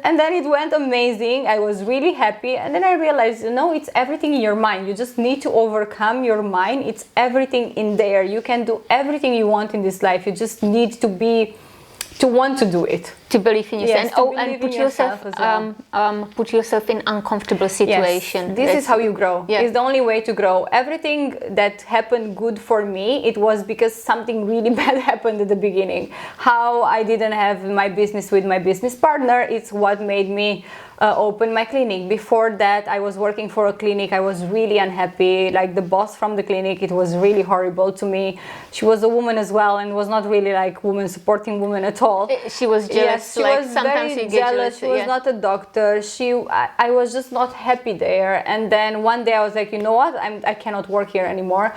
And then it went amazing. I was really happy. And then I realized, it's everything in your mind. You just need to overcome your mind. It's everything in there. You can do everything you want in this life. You just need to want to do it. To believe in yourself. Yes, and put yourself in uncomfortable situation. Yes. This is how you grow. Yeah. It's the only way to grow. Everything that happened good for me, it was because something really bad happened at the beginning. How I didn't have my business with my business partner, it's what made me open my clinic. Before that, I was working for a clinic. I was really unhappy. Like the boss from the clinic, it was really horrible to me. She was a woman as well, and was not really like supporting women at all. She was jealous Yes, she like was sometimes very you get jealous. She was yeah. not a doctor. I was just not happy there. And then one day I was like, you know what? I cannot work here anymore.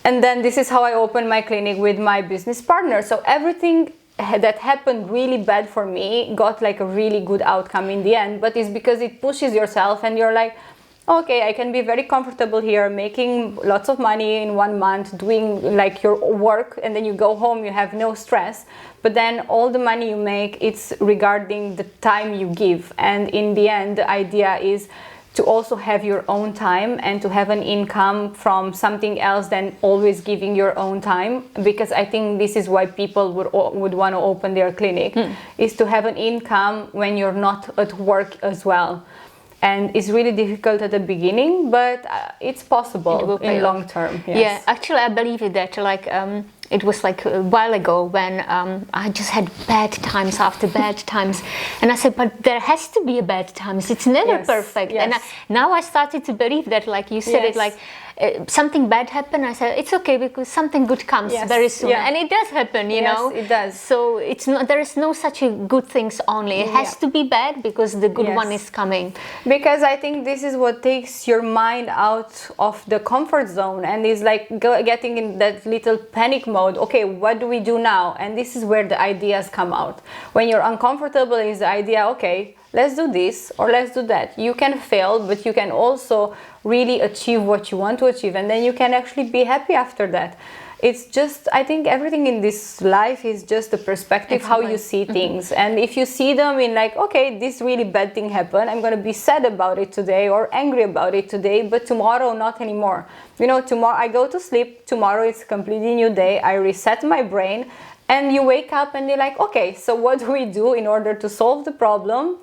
And then this is how I opened my clinic with my business partner. So everything that happened really bad for me got like a really good outcome in the end. But it's because it pushes yourself and you're like, okay, I can be very comfortable here, making lots of money in 1 month, doing like your work, and then you go home, you have no stress. But then all the money you make, it's regarding the time you give. And in the end, the idea is to also have your own time and to have an income from something else than always giving your own time. Because I think this is why people would want to open their clinic, is to have an income when you're not at work as well. And it's really difficult at the beginning, but it's possible in long term. Yes. Yeah, actually, I believe that. Like, it was like a while ago when I just had bad times after bad times, and I said, but there has to be a bad times. It's never perfect. Yes. And now I started to believe that. Like you said, it like. Something bad happened. I said it's okay because something good comes very soon, and it does happen. You know, it does. So it's not. There is no such a good things only. It has to be bad because the good one is coming. Because I think this is what takes your mind out of the comfort zone and is like getting in that little panic mode. Okay, what do we do now? And this is where the ideas come out. When you're uncomfortable, is the idea. Okay, let's do this or let's do that. You can fail, but you can also really achieve what you want to achieve, and then you can actually be happy after that. It's just, I think everything in this life is just a perspective, how you see things. And if you see them in like, okay, this really bad thing happened, I'm going to be sad about it today or angry about it today, but tomorrow not anymore. You know, tomorrow I go to sleep, tomorrow it's a completely new day, I reset my brain, and you wake up and you're like, okay, so what do we do in order to solve the problem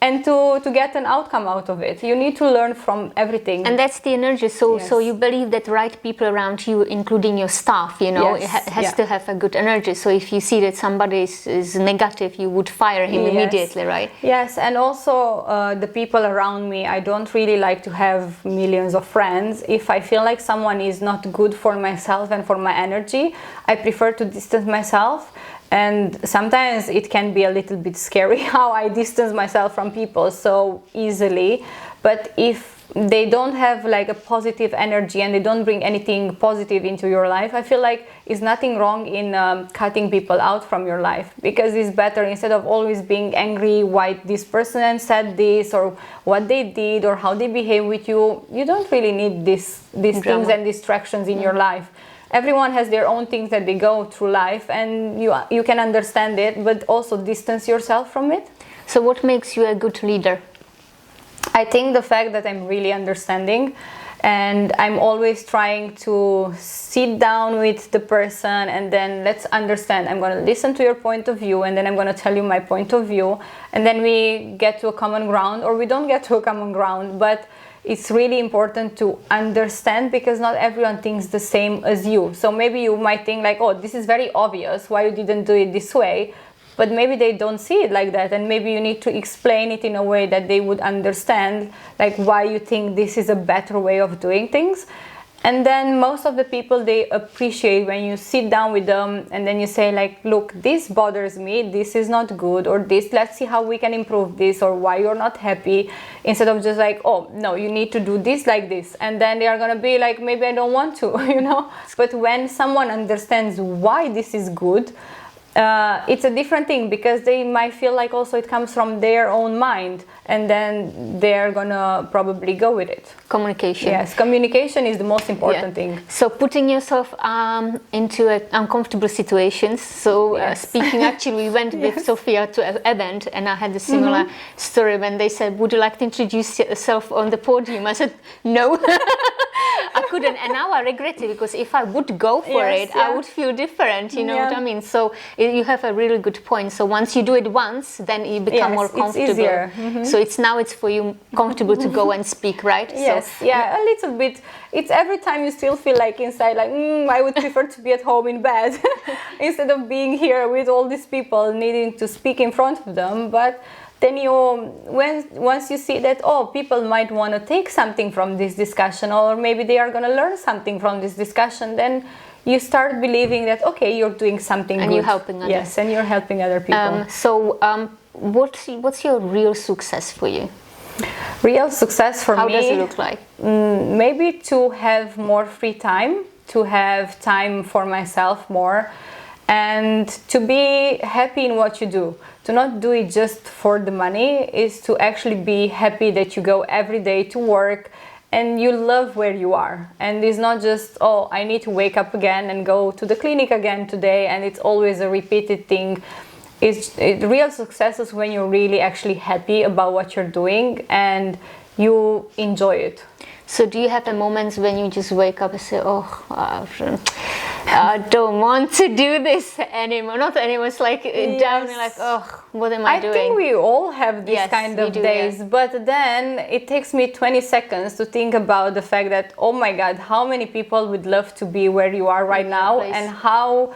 and to get an outcome out of it? You need to learn from everything. And that's the energy. So you believe that right people around you, including your staff, you know, it has to have a good energy. So if you see that somebody is negative, you would fire him immediately, right? Yes, and also the people around me, I don't really like to have millions of friends. If I feel like someone is not good for myself and for my energy, I prefer to distance myself. And sometimes it can be a little bit scary how I distance myself from people so easily. But if they don't have like a positive energy and they don't bring anything positive into your life, I feel like there's nothing wrong in cutting people out from your life. Because it's better, instead of always being angry why this person said this or what they did or how they behave with you. You don't really need these things and distractions in your life. Everyone has their own things that they go through life, and you can understand it, but also distance yourself from it. So what makes you a good leader? I think the fact that I'm really understanding, and I'm always trying to sit down with the person and then let's understand. I'm going to listen to your point of view, and then I'm going to tell you my point of view, and then we get to a common ground, or we don't get to a common ground, but it's really important to understand, because not everyone thinks the same as you. So maybe you might think like, oh, this is very obvious why you didn't do it this way, but maybe they don't see it like that, and maybe you need to explain it in a way that they would understand like why you think this is a better way of doing things. And then most of the people, they appreciate when you sit down with them and then you say like, look, this bothers me, this is not good, or this, let's see how we can improve this, or why you're not happy, instead of just like, oh, no, you need to do this like this. And then they are going to be like, maybe I don't want to, you know. But when someone understands why this is good, it's a different thing, because they might feel like also it comes from their own mind, and then they're gonna probably go with it. Communication. Yes, communication is the most important thing. So putting yourself into uncomfortable situations. So speaking, actually, we went with Sophia to an event, and I had a similar story when they said, would you like to introduce yourself on the podium? I said, no. I couldn't, and now I regret it, because if I would go for it, I would feel different, you know what I mean? So you have a really good point. So once you do it once, then you become more comfortable. It's easier. So it's for you comfortable to go and speak, right? Yes, so, a little bit. It's every time you still feel like inside, like, I would prefer to be at home in bed instead of being here with all these people needing to speak in front of them. But then once you see that, oh, people might want to take something from this discussion, or maybe they are going to learn something from this discussion, then you start believing that, okay, you're doing something and good. You're helping others. Yes, and you're helping other people. what's your real success for you? Real success for me. How does it look like? Maybe to have more free time, to have time for myself more, and to be happy in what you do. To not do it just for the money, is to actually be happy that you go every day to work and you love where you are. And it's not just, oh, I need to wake up again and go to the clinic again today, and it's always a repeated thing. Real success is when you're really actually happy about what you're doing and you enjoy it. So do you have the moments when you just wake up and say, oh, I don't want to do this anymore? Not anymore, it's like down and like, oh, what am I doing? I think we all have this Yes, kind of we do, days, yeah. but then it takes me 20 seconds to think about the fact that, oh my God, how many people would love to be where you are right now, place. and how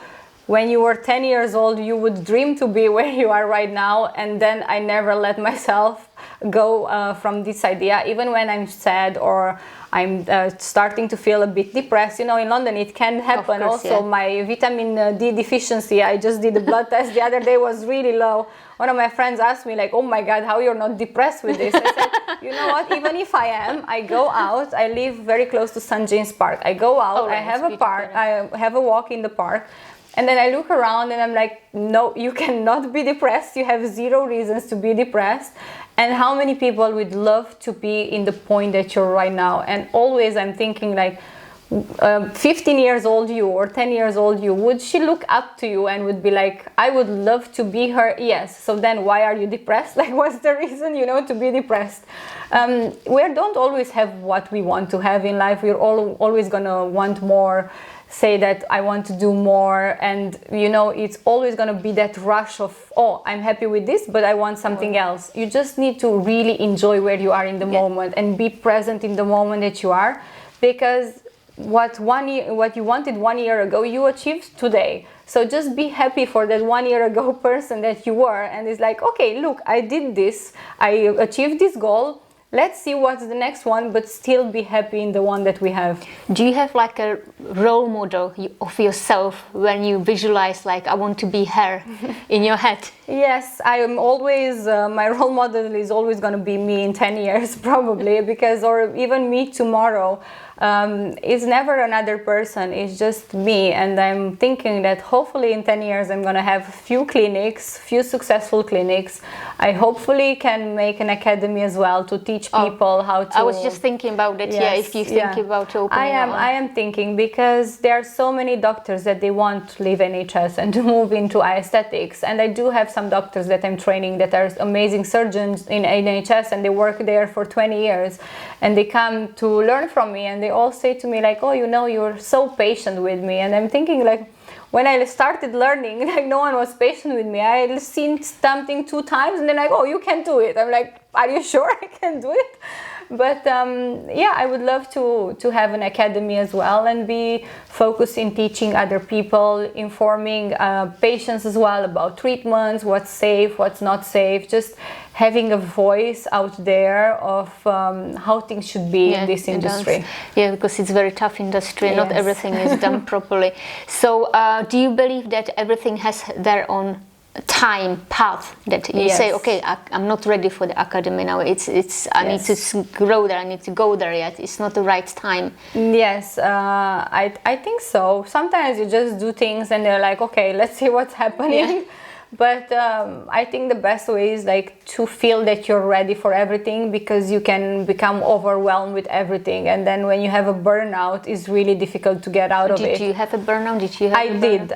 when you were 10 years old you would dream to be where you are right now. And then I never let myself go from this idea, even when I'm sad or I'm starting to feel a bit depressed. You know, in London it can happen. Course, also, yeah. my vitamin D deficiency, I just did a blood test the other day, was really low. One of my friends asked me like, oh my God, how you're not depressed with this? I said, you know what, even if I am, I go out. I live very close to St. James Park. I go out, Oh, right, I have it's a park, I have a walk in the park. And then I look around and I'm like, no, you cannot be depressed. You have zero reasons to be depressed. And how many people would love to be in the point that you're right now? And always I'm thinking like, 15 years old you or 10 years old you, would she look up to you and would be like, I would love to be her? Yes. So then why are you depressed? Like, what's the reason, you know, to be depressed? We don't always have what we want to have in life. We're always gonna want more, say that I want to do more, and you know, it's always going to be that rush of, oh, I'm happy with this, but I want something else. You just need to really enjoy where you are in the moment and be present in the moment that you are, because what you wanted 1 year ago, you achieved today. So just be happy for that 1 year ago person that you were, and it's like, okay, look, I did this, I achieved this goal. Let's see what's the next one, but still be happy in the one that we have. Do you have like a role model of yourself when you visualize like, I want to be her in your head? Yes, I am always, my role model is always going to be me in 10 years probably, because, or even me tomorrow. It's never another person, it's just me. And I'm thinking that hopefully in 10 years I'm going to have few successful clinics. I hopefully can make an academy as well to teach people how to... I was just thinking about that, Yes, if you think about opening I am thinking, because there are so many doctors that they want to leave NHS and to move into aesthetics. And I do have some doctors that I'm training that are amazing surgeons in NHS, and they work there for 20 years. And they come to learn from me, and they all say to me like, oh, you know, you're so patient with me. And I'm thinking like, when I started learning, like no one was patient with me. I had seen something 2 times and then like, oh, you can do it. I'm like, are you sure I can do it? But yeah, I would love to have an academy as well and be focused in teaching other people, informing patients as well about treatments, what's safe, what's not safe, just having a voice out there of how things should be in this industry. Yeah, because it's a very tough industry. Not Yes. everything is done properly. So do you believe that everything has their own time path, that you say, okay, I'm not ready for the academy now, I need to grow there, I need to go there yet, it's not the right time? Yes, I think so. Sometimes you just do things and they're like, okay, let's see what's happening. But I think the best way is like to feel that you're ready for everything, because you can become overwhelmed with everything, and then when you have a burnout, it's really difficult to get out of it. Did you have a burnout?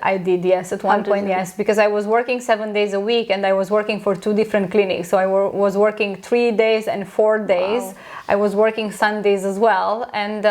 I did, yes, at one point, yes, because I was working 7 days a week and I was working for 2 different clinics. So I was working 3 days and 4 days. Wow. I was working Sundays as well. And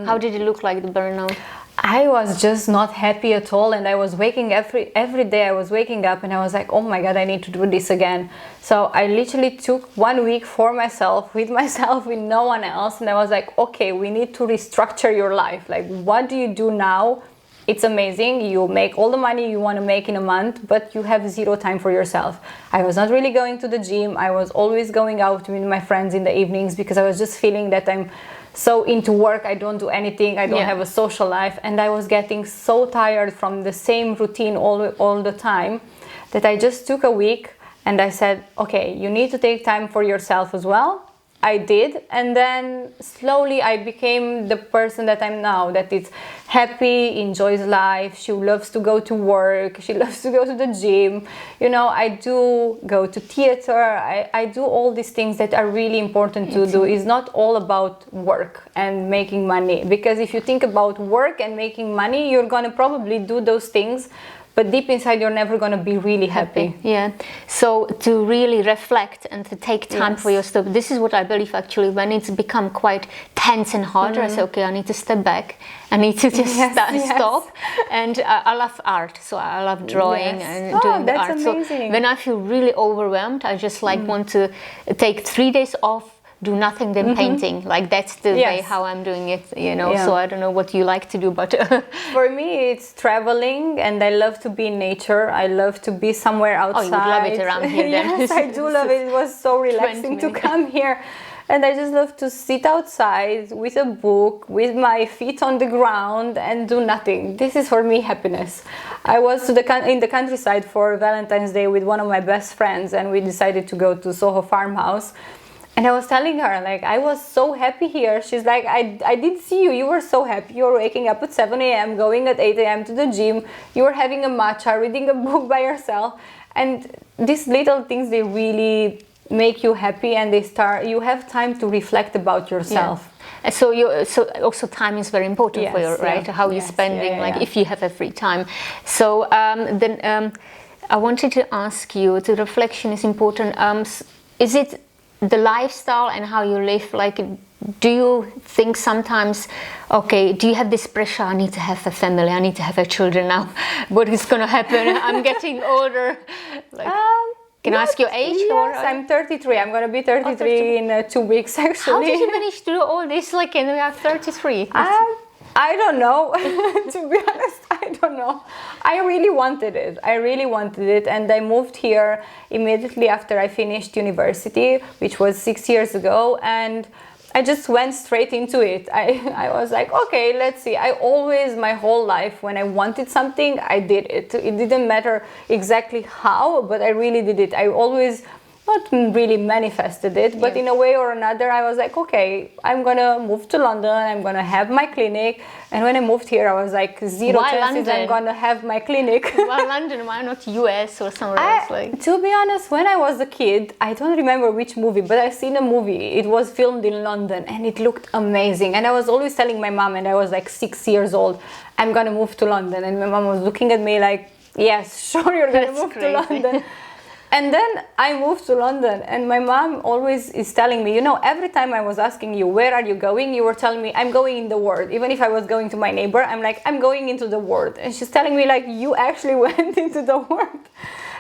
how did it look like, the burnout? I was just not happy at all, and I was waking every day I was waking up and I was like, oh my God, I need to do this again. So I literally took 1 week for myself, with no one else, and I was like, okay, we need to restructure your life. Like, what do you do now? It's amazing, you make all the money you want to make in a month, but you have 0 time for yourself. I was not really going to the gym. I was always going out with my friends in the evenings, because I was just feeling that I'm so into work, I don't do anything, I don't have a social life, and I was getting so tired from the same routine all the time, that I just took a week And I said, okay, you need to take time for yourself as well. I did, and then slowly I became the person that I'm now, that is happy, enjoys life, she loves to go to work, she loves to go to the gym, you know, I do go to theater, I do all these things that are really important to do. It's not all about work and making money, because if you think about work and making money, you're gonna probably do those things, but deep inside you're never going to be really happy. Yeah. So to really reflect and to take time for yourself, this is what I believe actually, when it's become quite tense and hard, I say, okay, I need to step back, I need to just stop. And I love art, so I love drawing and doing the art. Amazing. So when I feel really overwhelmed, I just like want to take 3 days off, do nothing, then painting. Like that's the way how I'm doing it, you know. So I don't know what you like to do, but for me it's traveling, and I love to be in nature. I love to be somewhere outside. Oh, you love it around here then. Yes, I do love it. It was so relaxing to come here. And I just love to sit outside with a book, with my feet on the ground, and do nothing. This is for me happiness. I was in the countryside for Valentine's Day with one of my best friends, and we decided to go to Soho farmhouse. And I was telling her, like, I was so happy here. She's like, I did see you. You were so happy. You were waking up at 7 a.m., going at 8 a.m. to the gym. You were having a matcha, reading a book by yourself. And these little things, they really make you happy, and you have time to reflect about yourself. Yeah. So also time is very important for you, right? How you're spending, if you have a free time. So then I wanted to ask you, the reflection is important. Is it the lifestyle and how you live, like, do you think sometimes, okay, do you have this pressure, I need to have a family, I need to have a children now, what is going to happen, I'm getting older, like, can I ask your age? Yes, I'm 33. I'm going to be 33 in 2 weeks, actually. How did you manage to do all this, like, and you are 33? I don't know. To be honest, I don't know. I really wanted it. And I moved here immediately after I finished university, which was 6 years ago, and I just went straight into it. I was like, okay, let's see. I always, my whole life, when I wanted something, I did it. It didn't matter exactly how, but I really did it. I always not really manifested it, but in a way or another, I was like, okay, I'm gonna move to London, I'm gonna have my clinic. And when I moved here, I was like, zero chances I'm gonna have my clinic. Why London? Why not US or somewhere else? Like, to be honest, when I was a kid, I don't remember which movie, but I've seen a movie. It was filmed in London, and it looked amazing. And I was always telling my mom, and I was like 6 years old, I'm gonna move to London. And my mom was looking at me like, yes, sure, you're gonna move to London. And then I moved to London, and my mom always is telling me, you know, every time I was asking you, where are you going? You were telling me, I'm going in the world. Even if I was going to my neighbor, I'm like, I'm going into the world. And she's telling me, like, you actually went into the world.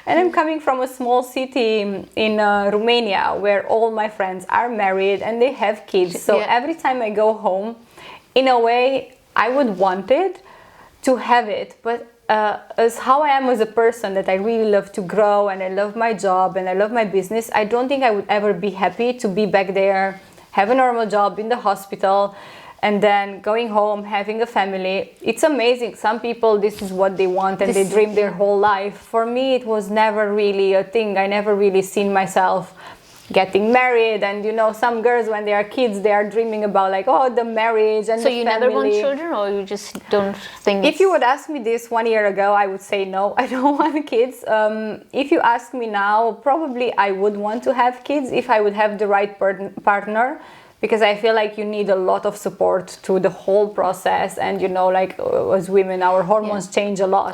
And I'm coming from a small city in Romania, where all my friends are married and they have kids. So every time I go home, in a way, I would want it to have it. But as how I am as a person, that I really love to grow, and I love my job and I love my business, I don't think I would ever be happy to be back there, have a normal job in the hospital, and then going home, having a family. It's amazing. Some people, this is what they want, and they dream their whole life. For me, it was never really a thing. I never really seen myself getting married. And you know, some girls, when they are kids, they are dreaming about, like, oh, the marriage and the family. So you never want children, or you just don't think? If you would ask me this 1 year ago, I would say no, I don't want kids. If you ask me now, probably I would want to have kids if I would have the right partner, because I feel like you need a lot of support through the whole process. And you know, like, as women, our hormones change a lot.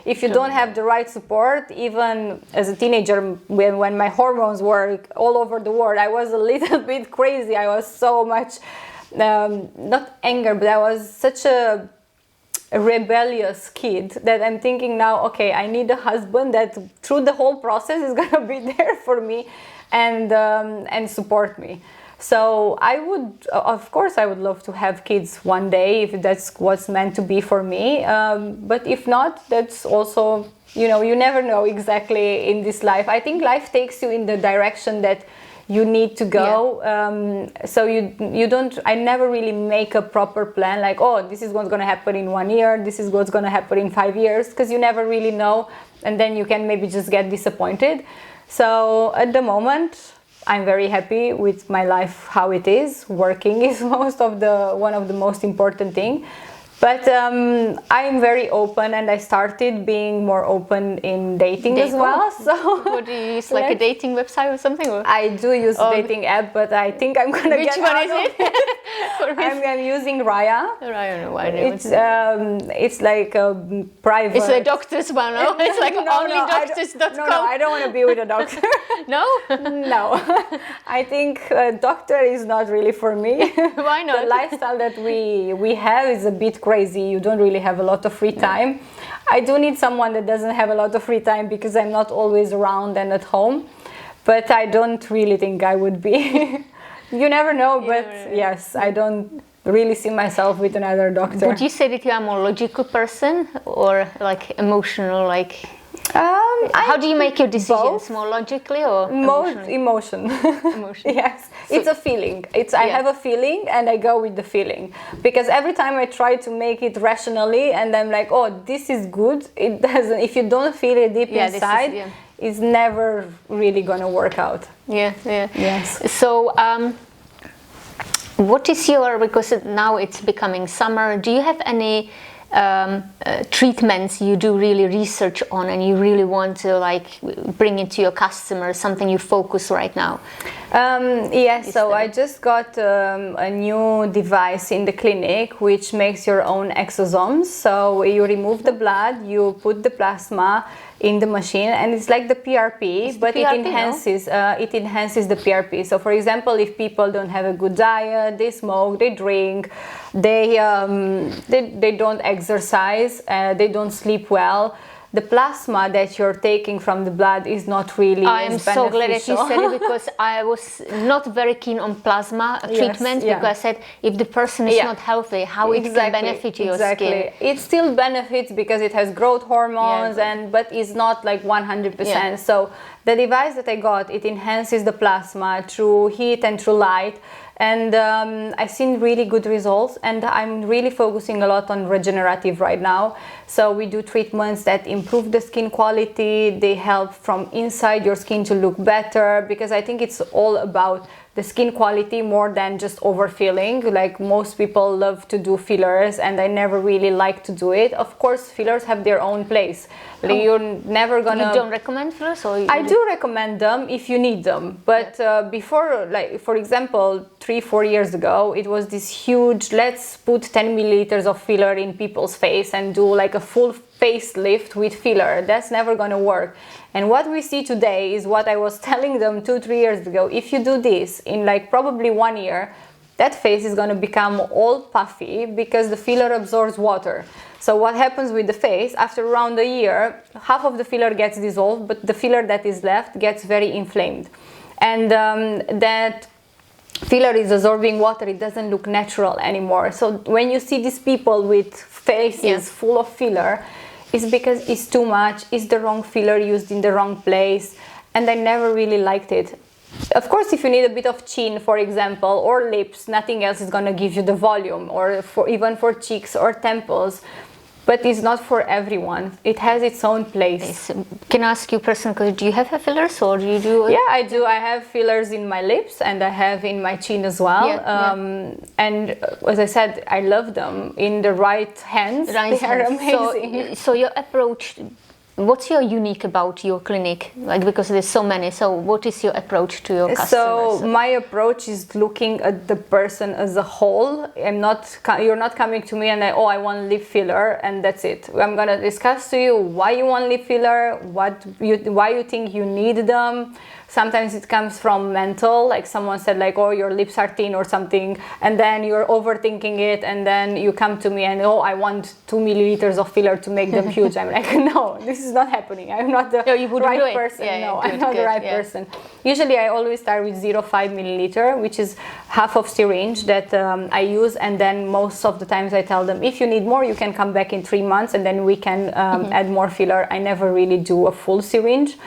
If you don't have the right support, even as a teenager, when my hormones were all over the world, I was a little bit crazy. I was so much, not anger, but I was such a rebellious kid that I'm thinking now, okay, I need a husband that through the whole process is gonna be there for me and support me. So I would, of course, I would love to have kids one day if that's what's meant to be for me. But if not, that's also, you know, you never know exactly in this life. I think life takes you in the direction that you need to go. So you don't, I never really make a proper plan, like, oh, this is what's going to happen in 1 year, this is what's going to happen in 5 years, because you never really know, and then you can maybe just get disappointed. So at the moment, I'm very happy with my life how it is. Working is one of the most important thing. But I'm very open, and I started being more open in dating as well. So what do you use, like a dating website or something? Or? I do use dating app, but I think I'm gonna Which get one out is of it? I'm using Raya. I don't know why. It's like a private. It's a doctor's one, no? It's like onlydoctors.com. No, I don't want to be with a doctor. No? No. I think a doctor is not really for me. Why not? The lifestyle that we have is a bit crazy. You don't really have a lot of free time. I do need someone that doesn't have a lot of free time because I'm not always around and at home. But I don't really think I would be. You never know, but yes, I don't really see myself with another doctor. Would you say that you are a more logical person or like emotional, like... How do you make your decisions? Both. More logically or emotion? Yes, so, it's a feeling. I have a feeling and I go with the feeling, because every time I try to make it rationally and I'm like, oh, this is good, it doesn't. If you don't feel it deep inside, it's never really gonna work out. Yes. So what is your, because now it's becoming summer, do you have any treatments you do really research on and you really want to like bring into your customers, something you focus right now? Yes, so I just got a new device in the clinic which makes your own exosomes. So you remove the blood, you put the plasma in the machine, and it's like the PRP, but it enhances the PRP. So for example, if people don't have a good diet, they smoke, they drink, they don't exercise, they don't sleep well, the plasma that you're taking from the blood is not really I'm so glad that you said it, because I was not very keen on plasma treatment, because I said if the person is not healthy, how it can benefit your skin. It still benefits because it has growth hormones, but it's not like 100%. So the device that I got, it enhances the plasma through heat and through light. And I've seen really good results, and I'm really focusing a lot on regenerative right now. So we do treatments that improve the skin quality, they help from inside your skin to look better, because I think it's all about the skin quality more than just overfilling. Like most people love to do fillers, and I never really like to do it. Of course, fillers have their own place. Like you're never gonna... You don't recommend fillers? Or I do recommend them if you need them. But before, like for example, 3-4 years ago, it was this huge, let's put 10 milliliters of filler in people's face and do like a full facelift with filler. That's never gonna work. And what we see today is what I was telling them 2-3 years ago. If you do this in like probably 1 year, that face is gonna become all puffy because the filler absorbs water. So what happens with the face, after around a year, half of the filler gets dissolved, but the filler that is left gets very inflamed. And that filler is absorbing water, it doesn't look natural anymore. So when you see these people with faces full of filler, it's because it's too much, it's the wrong filler used in the wrong place, and I never really liked it. Of course, if you need a bit of chin, for example, or lips, nothing else is gonna give you the volume, or even for cheeks or temples. But it's not for everyone. It has its own place. Can I ask you personally, do you have fillers or do you do... Yeah, I do. I have fillers in my lips and I have in my chin as well. And as I said, I love them. In the right hands, they are amazing. So your approach... What's your unique about your clinic? Like, because there's so many. So what is your approach to your customers? So my approach is looking at the person as a whole. You're not coming to me and I want lip filler and that's it. I'm gonna discuss to you why you want lip filler, why you think you need them. Sometimes it comes from mental, like someone said like, oh, your lips are thin or something, and then you're overthinking it, and then you come to me and, oh, I want 2 milliliters of filler to make them huge. I'm like, no, this is not happening. I'm not the right person. I'm not the right person. Usually I always start with 0.5 milliliter, which is half of syringe that I use, and then most of the times I tell them, if you need more, you can come back in 3 months and then we can add more filler. I never really do a full syringe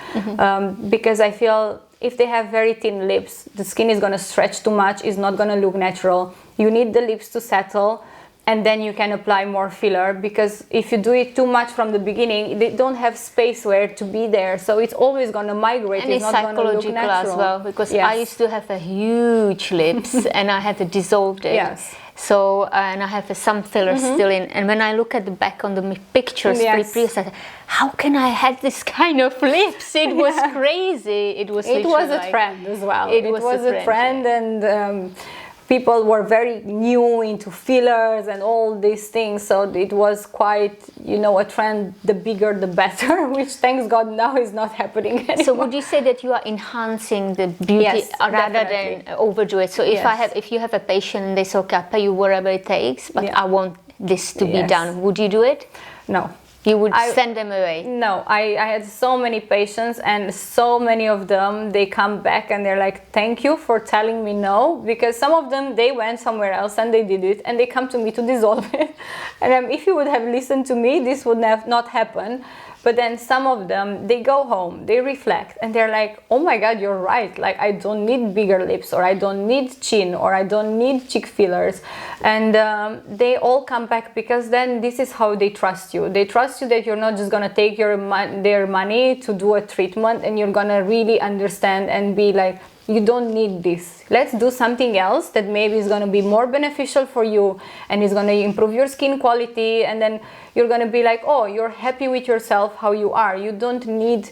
because I feel if they have very thin lips, the skin is going to stretch too much, it's not going to look natural. You need the lips to settle. and then you can apply more filler, because if you do it too much from the beginning, they don't have space where to be there, so it's always going to migrate. And it's not going to look psychological natural as well, because Yes. I used to have a huge lips and I had to dissolve it. Yes. So and I have some filler still in, and when I look at the back on the pictures, Yes. I said, how can I have this kind of lips? It was crazy. It was a trend as well. It was a trend, and people were very new into fillers and all these things, so it was quite, a trend. The bigger the better, which thanks God now is not happening anymore. So would you say that you are enhancing the beauty Yes, rather definitely. than overdo it? So if you have a patient and they say, okay, I'll pay you whatever it takes, but I want this to be Yes. done, would you do it? No. You would send them away? No, I had so many patients, and so many of them, they come back and they're like, thank you for telling me no, because some of them, they went somewhere else and they did it, and they come to me to dissolve it. And if you would have listened to me, this would not happen. But then some of them, they go home, they reflect, and they're like, oh my God, you're right. Like, I don't need bigger lips, or I don't need chin, or I don't need cheek fillers. And they all come back, because then this is how they trust you. They trust you that you're not just going to take their money to do a treatment, and you're going to really understand and be like, you don't need this. Let's do something else that maybe is going to be more beneficial for you, and is going to improve your skin quality, and then you're going to be like, oh, you're happy with yourself how you are. You don't need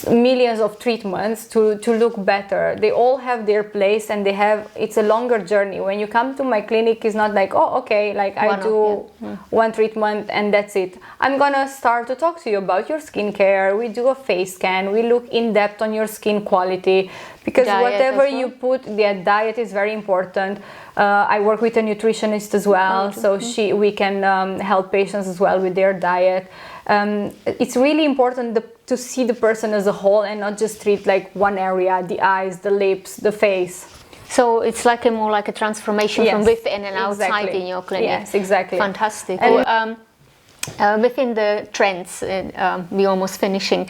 millions of treatments to look better. They all have their place, and it's a longer journey. When you come to my clinic, it's not like, oh, okay, like I do one treatment and that's it. I'm gonna start to talk to you about your skincare. We do a face scan. We look in depth on your skin quality, because Diet whatever as well? you put, the diet is very important. I work with a nutritionist as well, so we can help patients as well with their diet. It's really important to see the person as a whole, and not just treat like one area, the eyes, the lips, the face. So it's like more like a transformation from within and outside exactly. in your clinic. Yes, exactly. Fantastic. And within the trends, we're almost finishing.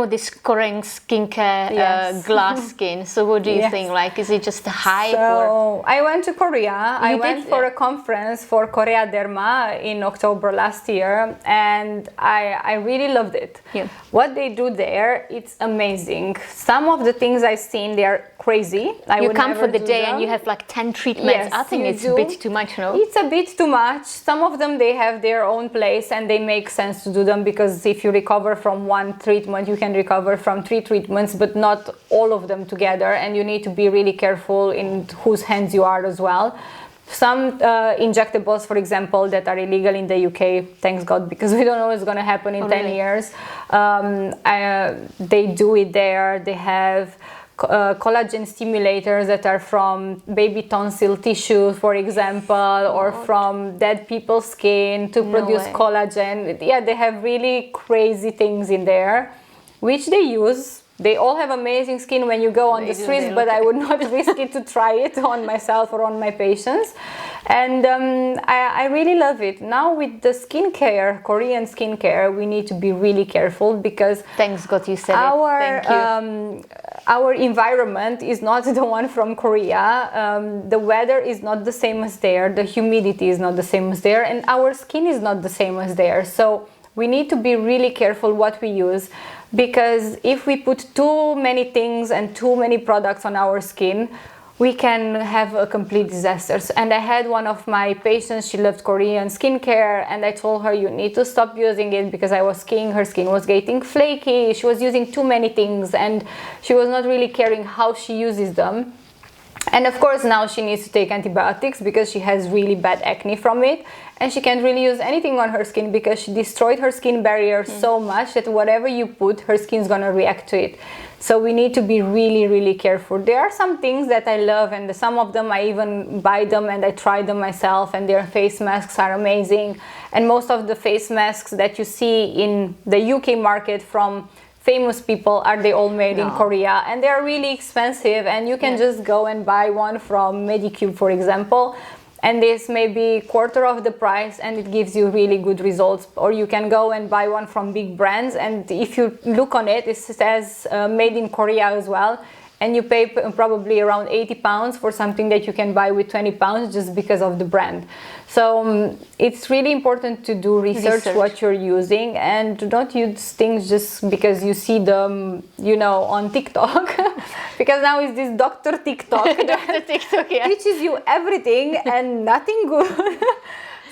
This Korean skincare glass skin. So what do you think? Like, is it just a hype? So I went to Korea. I went did? for a conference for Korea Derma in October last year, and I really loved it. Yeah. What they do there, it's amazing. Some of the things I've seen, they are crazy. You come for the day and you have like 10 treatments. Yes, I think it's do. a bit too much, no? It's a bit too much. Some of them, they have their own place, and they make sense to do them, because if you recover from one treatment, you can recover from 3 treatments, but not all of them together, and you need to be really careful in whose hands you are as well. Some injectables, for example, that are illegal in the UK, thanks God, because we don't know what's going to happen in 10 years. They do it there. They have collagen stimulators that are from baby tonsil tissue, for example, or from dead people's skin to produce collagen. Yeah, they have really crazy things in there, which they use. They all have amazing skin when you go on the streets, but I would not risk it to try it on myself or on my patients. And I really love it. Now with the skincare, Korean skincare, we need to be really careful, because thanks God you said it. Thank you. Our environment is not the one from Korea. The weather is not the same as there. The humidity is not the same as there. And our skin is not the same as there. So we need to be really careful what we use, because if we put too many things and too many products on our skin, we can have a complete disaster. And I had one of my patients, she loved Korean skincare, and I told her, you need to stop using it, because I was seeing her skin was getting flaky. She was using too many things, and she was not really caring how she uses them. And of course now she needs to take antibiotics, because she has really bad acne from it, and she can't really use anything on her skin, because she destroyed her skin barrier so much that whatever you put, her skin's gonna react to it. So we need to be really, really careful. There are some things that I love, and some of them I even buy them and I try them myself, and their face masks are amazing. And most of the face masks that you see in the UK market from famous people, are they all made in Korea, and they're really expensive, and you can just go and buy one from Medicube, for example, and this may be quarter of the price, and it gives you really good results. Or you can go and buy one from big brands, and if you look on it, it says made in Korea as well, and you pay probably around 80 pounds for something that you can buy with 20 pounds just because of the brand. So it's really important to do research what you're using, and don't use things just because you see them, you know, on TikTok. Because now is this Dr. TikTok that teaches you everything and nothing good.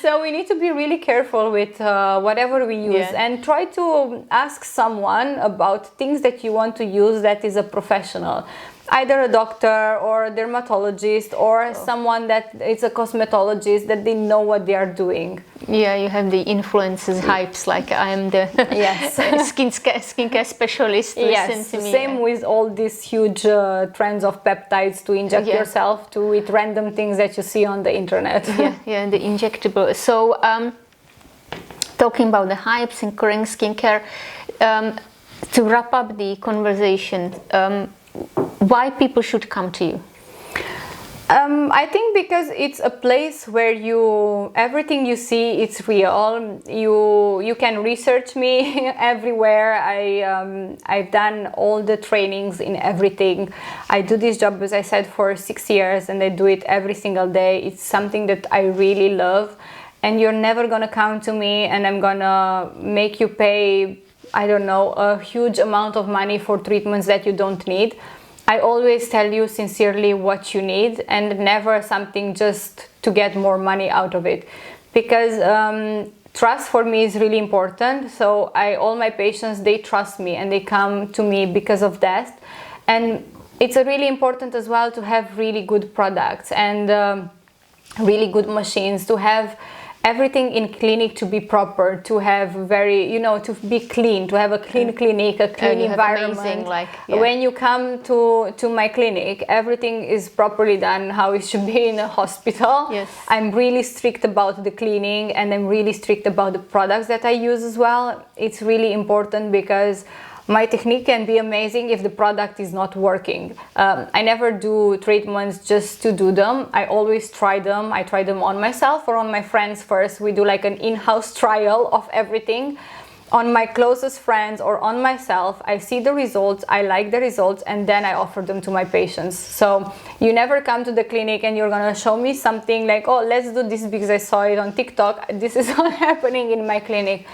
So we need to be really careful with whatever we use, and try to ask someone about things that you want to use that is a professional. Either a doctor or a dermatologist or someone that is a cosmetologist, that they know what they are doing. Yeah, you have the influencers hypes, like I am the skincare specialist. Yes, Listen to me. Same with all these huge trends of peptides to inject yourself to with random things that you see on the internet. Yeah, the injectable. So, talking about the hypes in Korean skincare, to wrap up the conversation, why people should come to you? I think because it's a place where everything you see, it's real. You can research me everywhere. I've done all the trainings in everything. I do this job, as I said, for 6 years, and I do it every single day. It's something that I really love, and you're never gonna come to me and I'm gonna make you pay, I don't know, a huge amount of money for treatments that you don't need. I always tell you sincerely what you need, and never something just to get more money out of it. Because trust for me is really important. So all my patients, they trust me and they come to me because of that. And it's really important as well to have really good products and really good machines, to have everything in clinic to be proper, to have to be clean, to have a clean clinic, a clean environment. When you come to my clinic, everything is properly done how it should be in a hospital. Yes. I'm really strict about the cleaning, and I'm really strict about the products that I use as well. It's really important because my technique can be amazing if the product is not working. I never do treatments just to do them. I always try them. I try them on myself or on my friends first. We do like an in-house trial of everything. On my closest friends or on myself, I see the results, I like the results, and then I offer them to my patients. So you never come to the clinic and you're gonna show me something like, oh, let's do this because I saw it on TikTok. This is not happening in my clinic.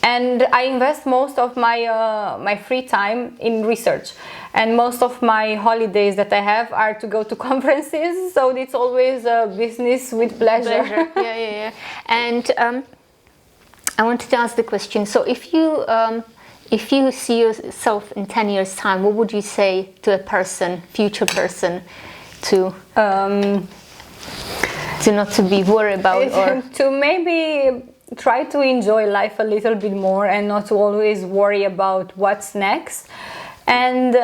And I invest most of my free time in research, and most of my holidays that I have are to go to conferences. So it's always a business with pleasure. Yeah. And I wanted to ask the question. So if you see yourself in 10 years' time, what would you say to a person, future person, to not to be worried about, or to maybe try to enjoy life a little bit more and not to always worry about what's next, and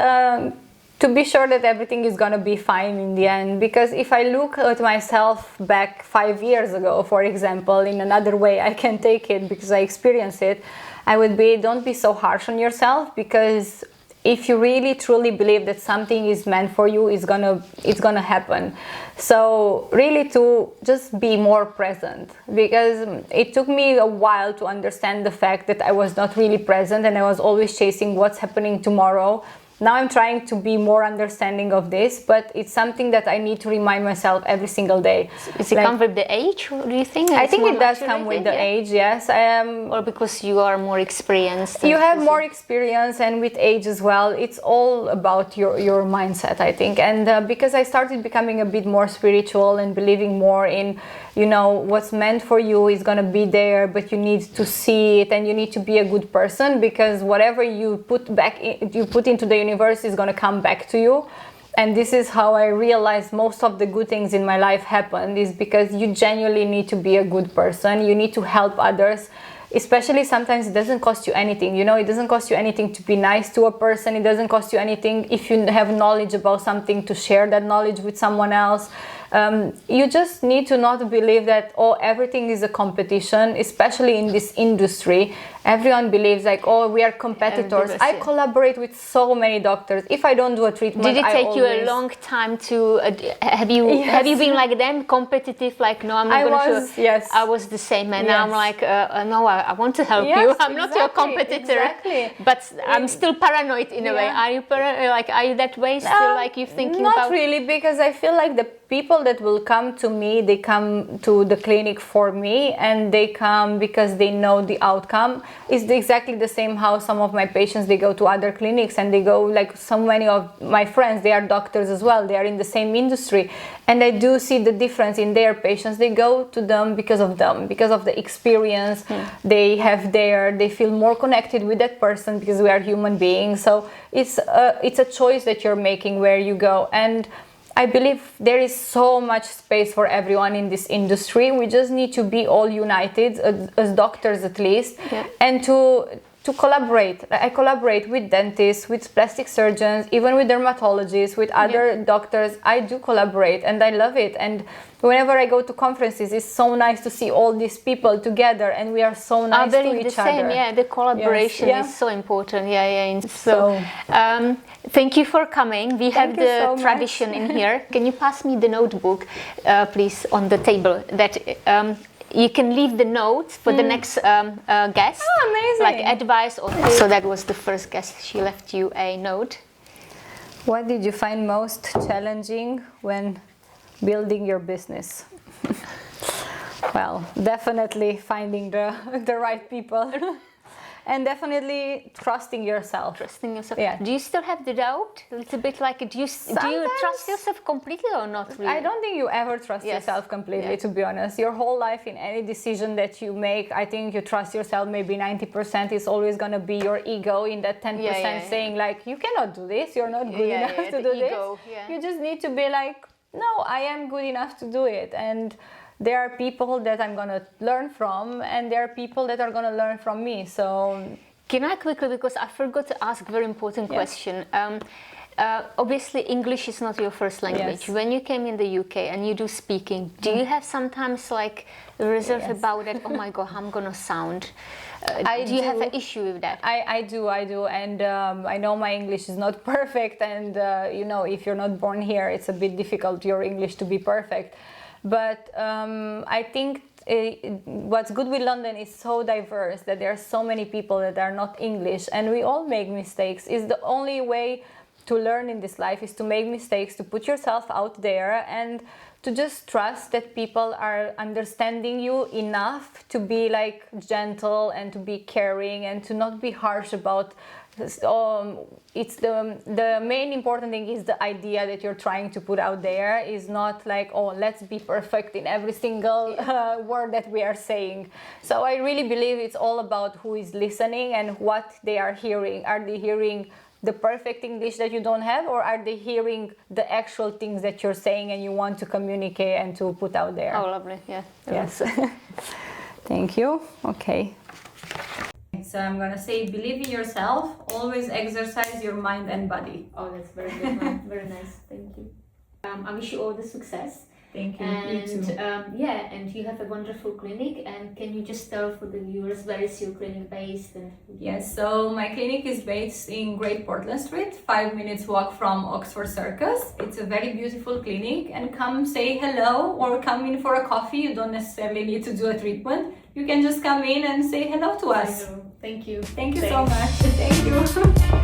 to be sure that everything is gonna be fine in the end. Because if I look at myself back 5 years ago, for example, in another way I can take it because I experienced it, I would be, don't be so harsh on yourself, because if you really truly believe that something is meant for you, it's gonna happen. So really to just be more present, because it took me a while to understand the fact that I was not really present and I was always chasing what's happening tomorrow. Now I'm trying to be more understanding of this, but it's something that I need to remind myself every single day. Does it come with the age, or do you think? I think it does come with the age, yes. Or because you are more experienced? You have more experience, and with age as well. It's all about your mindset, I think. And because I started becoming a bit more spiritual and believing more in, what's meant for you is going to be there, but you need to see it, and you need to be a good person, because whatever you put into the universe is going to come back to you. And this is how I realized most of the good things in my life happened, is because you genuinely need to be a good person. You need to help others, especially sometimes it doesn't cost you anything. It doesn't cost you anything to be nice to a person. It doesn't cost you anything if you have knowledge about something to share that knowledge with someone else. You just need to not believe that, oh, everything is a competition, especially in this industry. Everyone believes like, oh, we are competitors. I collaborate with so many doctors. If I don't do a treatment, did it take you a long time to have you been like them, competitive, like, no, I'm not going to yes, I was the same, and now I'm like, no, I want to help you. I'm not your competitor, but I'm still paranoid in a way. Are you like, are you that way still, like you thinking not about? Not really, because I feel like the people that will come to me, they come to the clinic for me, and they come because they know the outcome. It's exactly the same how some of my patients, they go to other clinics, and they go, like so many of my friends, they are doctors as well, they are in the same industry, and I do see the difference in their patients. They go to them, because of the experience they have there. They feel more connected with that person because we are human beings. So it's a choice that you're making where you go, and I believe there is so much space for everyone in this industry. We just need to be all united, as doctors at least, and to collaborate. I collaborate with dentists, with plastic surgeons, even with dermatologists, with other doctors. I do collaborate, and I love it. And whenever I go to conferences, it's so nice to see all these people together, and we are so nice to each other. Yeah, the collaboration is so important. So thank you for coming. We have the tradition in here. Can you pass me the notebook, please, on the table, that you can leave the notes for the next guest. Oh, amazing. Like advice or tips. So that was the first guest. She left you a note. What did you find most challenging when building your business? Well, definitely finding the right people. And definitely trusting yourself. Yeah. Do you still have the doubt? A little bit like, do you trust yourself completely or not really? I don't think you ever trust yourself completely, to be honest. Your whole life, in any decision that you make, I think you trust yourself maybe 90%. Is always going to be your ego in that 10% saying like, you cannot do this, you're not good enough to do this. You just need to be like, no, I am good enough to do it. And there are people that I'm going to learn from, and there are people that are going to learn from me. So can I quickly, because I forgot to ask a very important question. Obviously English is not your first language. When you came in the UK and you do speaking, do you have sometimes like a reserve about that? Oh my god, how I'm gonna sound? Do you have an issue with that? I do, and I know my English is not perfect, and you know, if you're not born here, it's a bit difficult your English to be perfect. But I think what's good with London is so diverse that there are so many people that are not English, and we all make mistakes. Is the only way to learn in this life is to make mistakes, to put yourself out there, and to just trust that people are understanding you enough to be like gentle and to be caring and to not be harsh about it's the main important thing is the idea that you're trying to put out there is not like, oh, let's be perfect in every single word that we are saying. So I really believe it's all about who is listening and what they are hearing. Are they hearing the perfect English that you don't have, or are they hearing the actual things that you're saying and you want to communicate and to put out there? Oh, lovely. Yes. Thank you. Okay. So I'm gonna say, believe in yourself, always exercise your mind and body. Oh, that's very good. Very nice. Thank you. I wish you all the success. Thank you. And you too. And you have a wonderful clinic. And can you just tell for the viewers where is your clinic based? Yes, so my clinic is based in Great Portland Street, 5 minutes walk from Oxford Circus. It's a very beautiful clinic, and come say hello or come in for a coffee. You don't necessarily need to do a treatment. You can just come in and say hello to us. Thank you. Thank you so much. Thank you.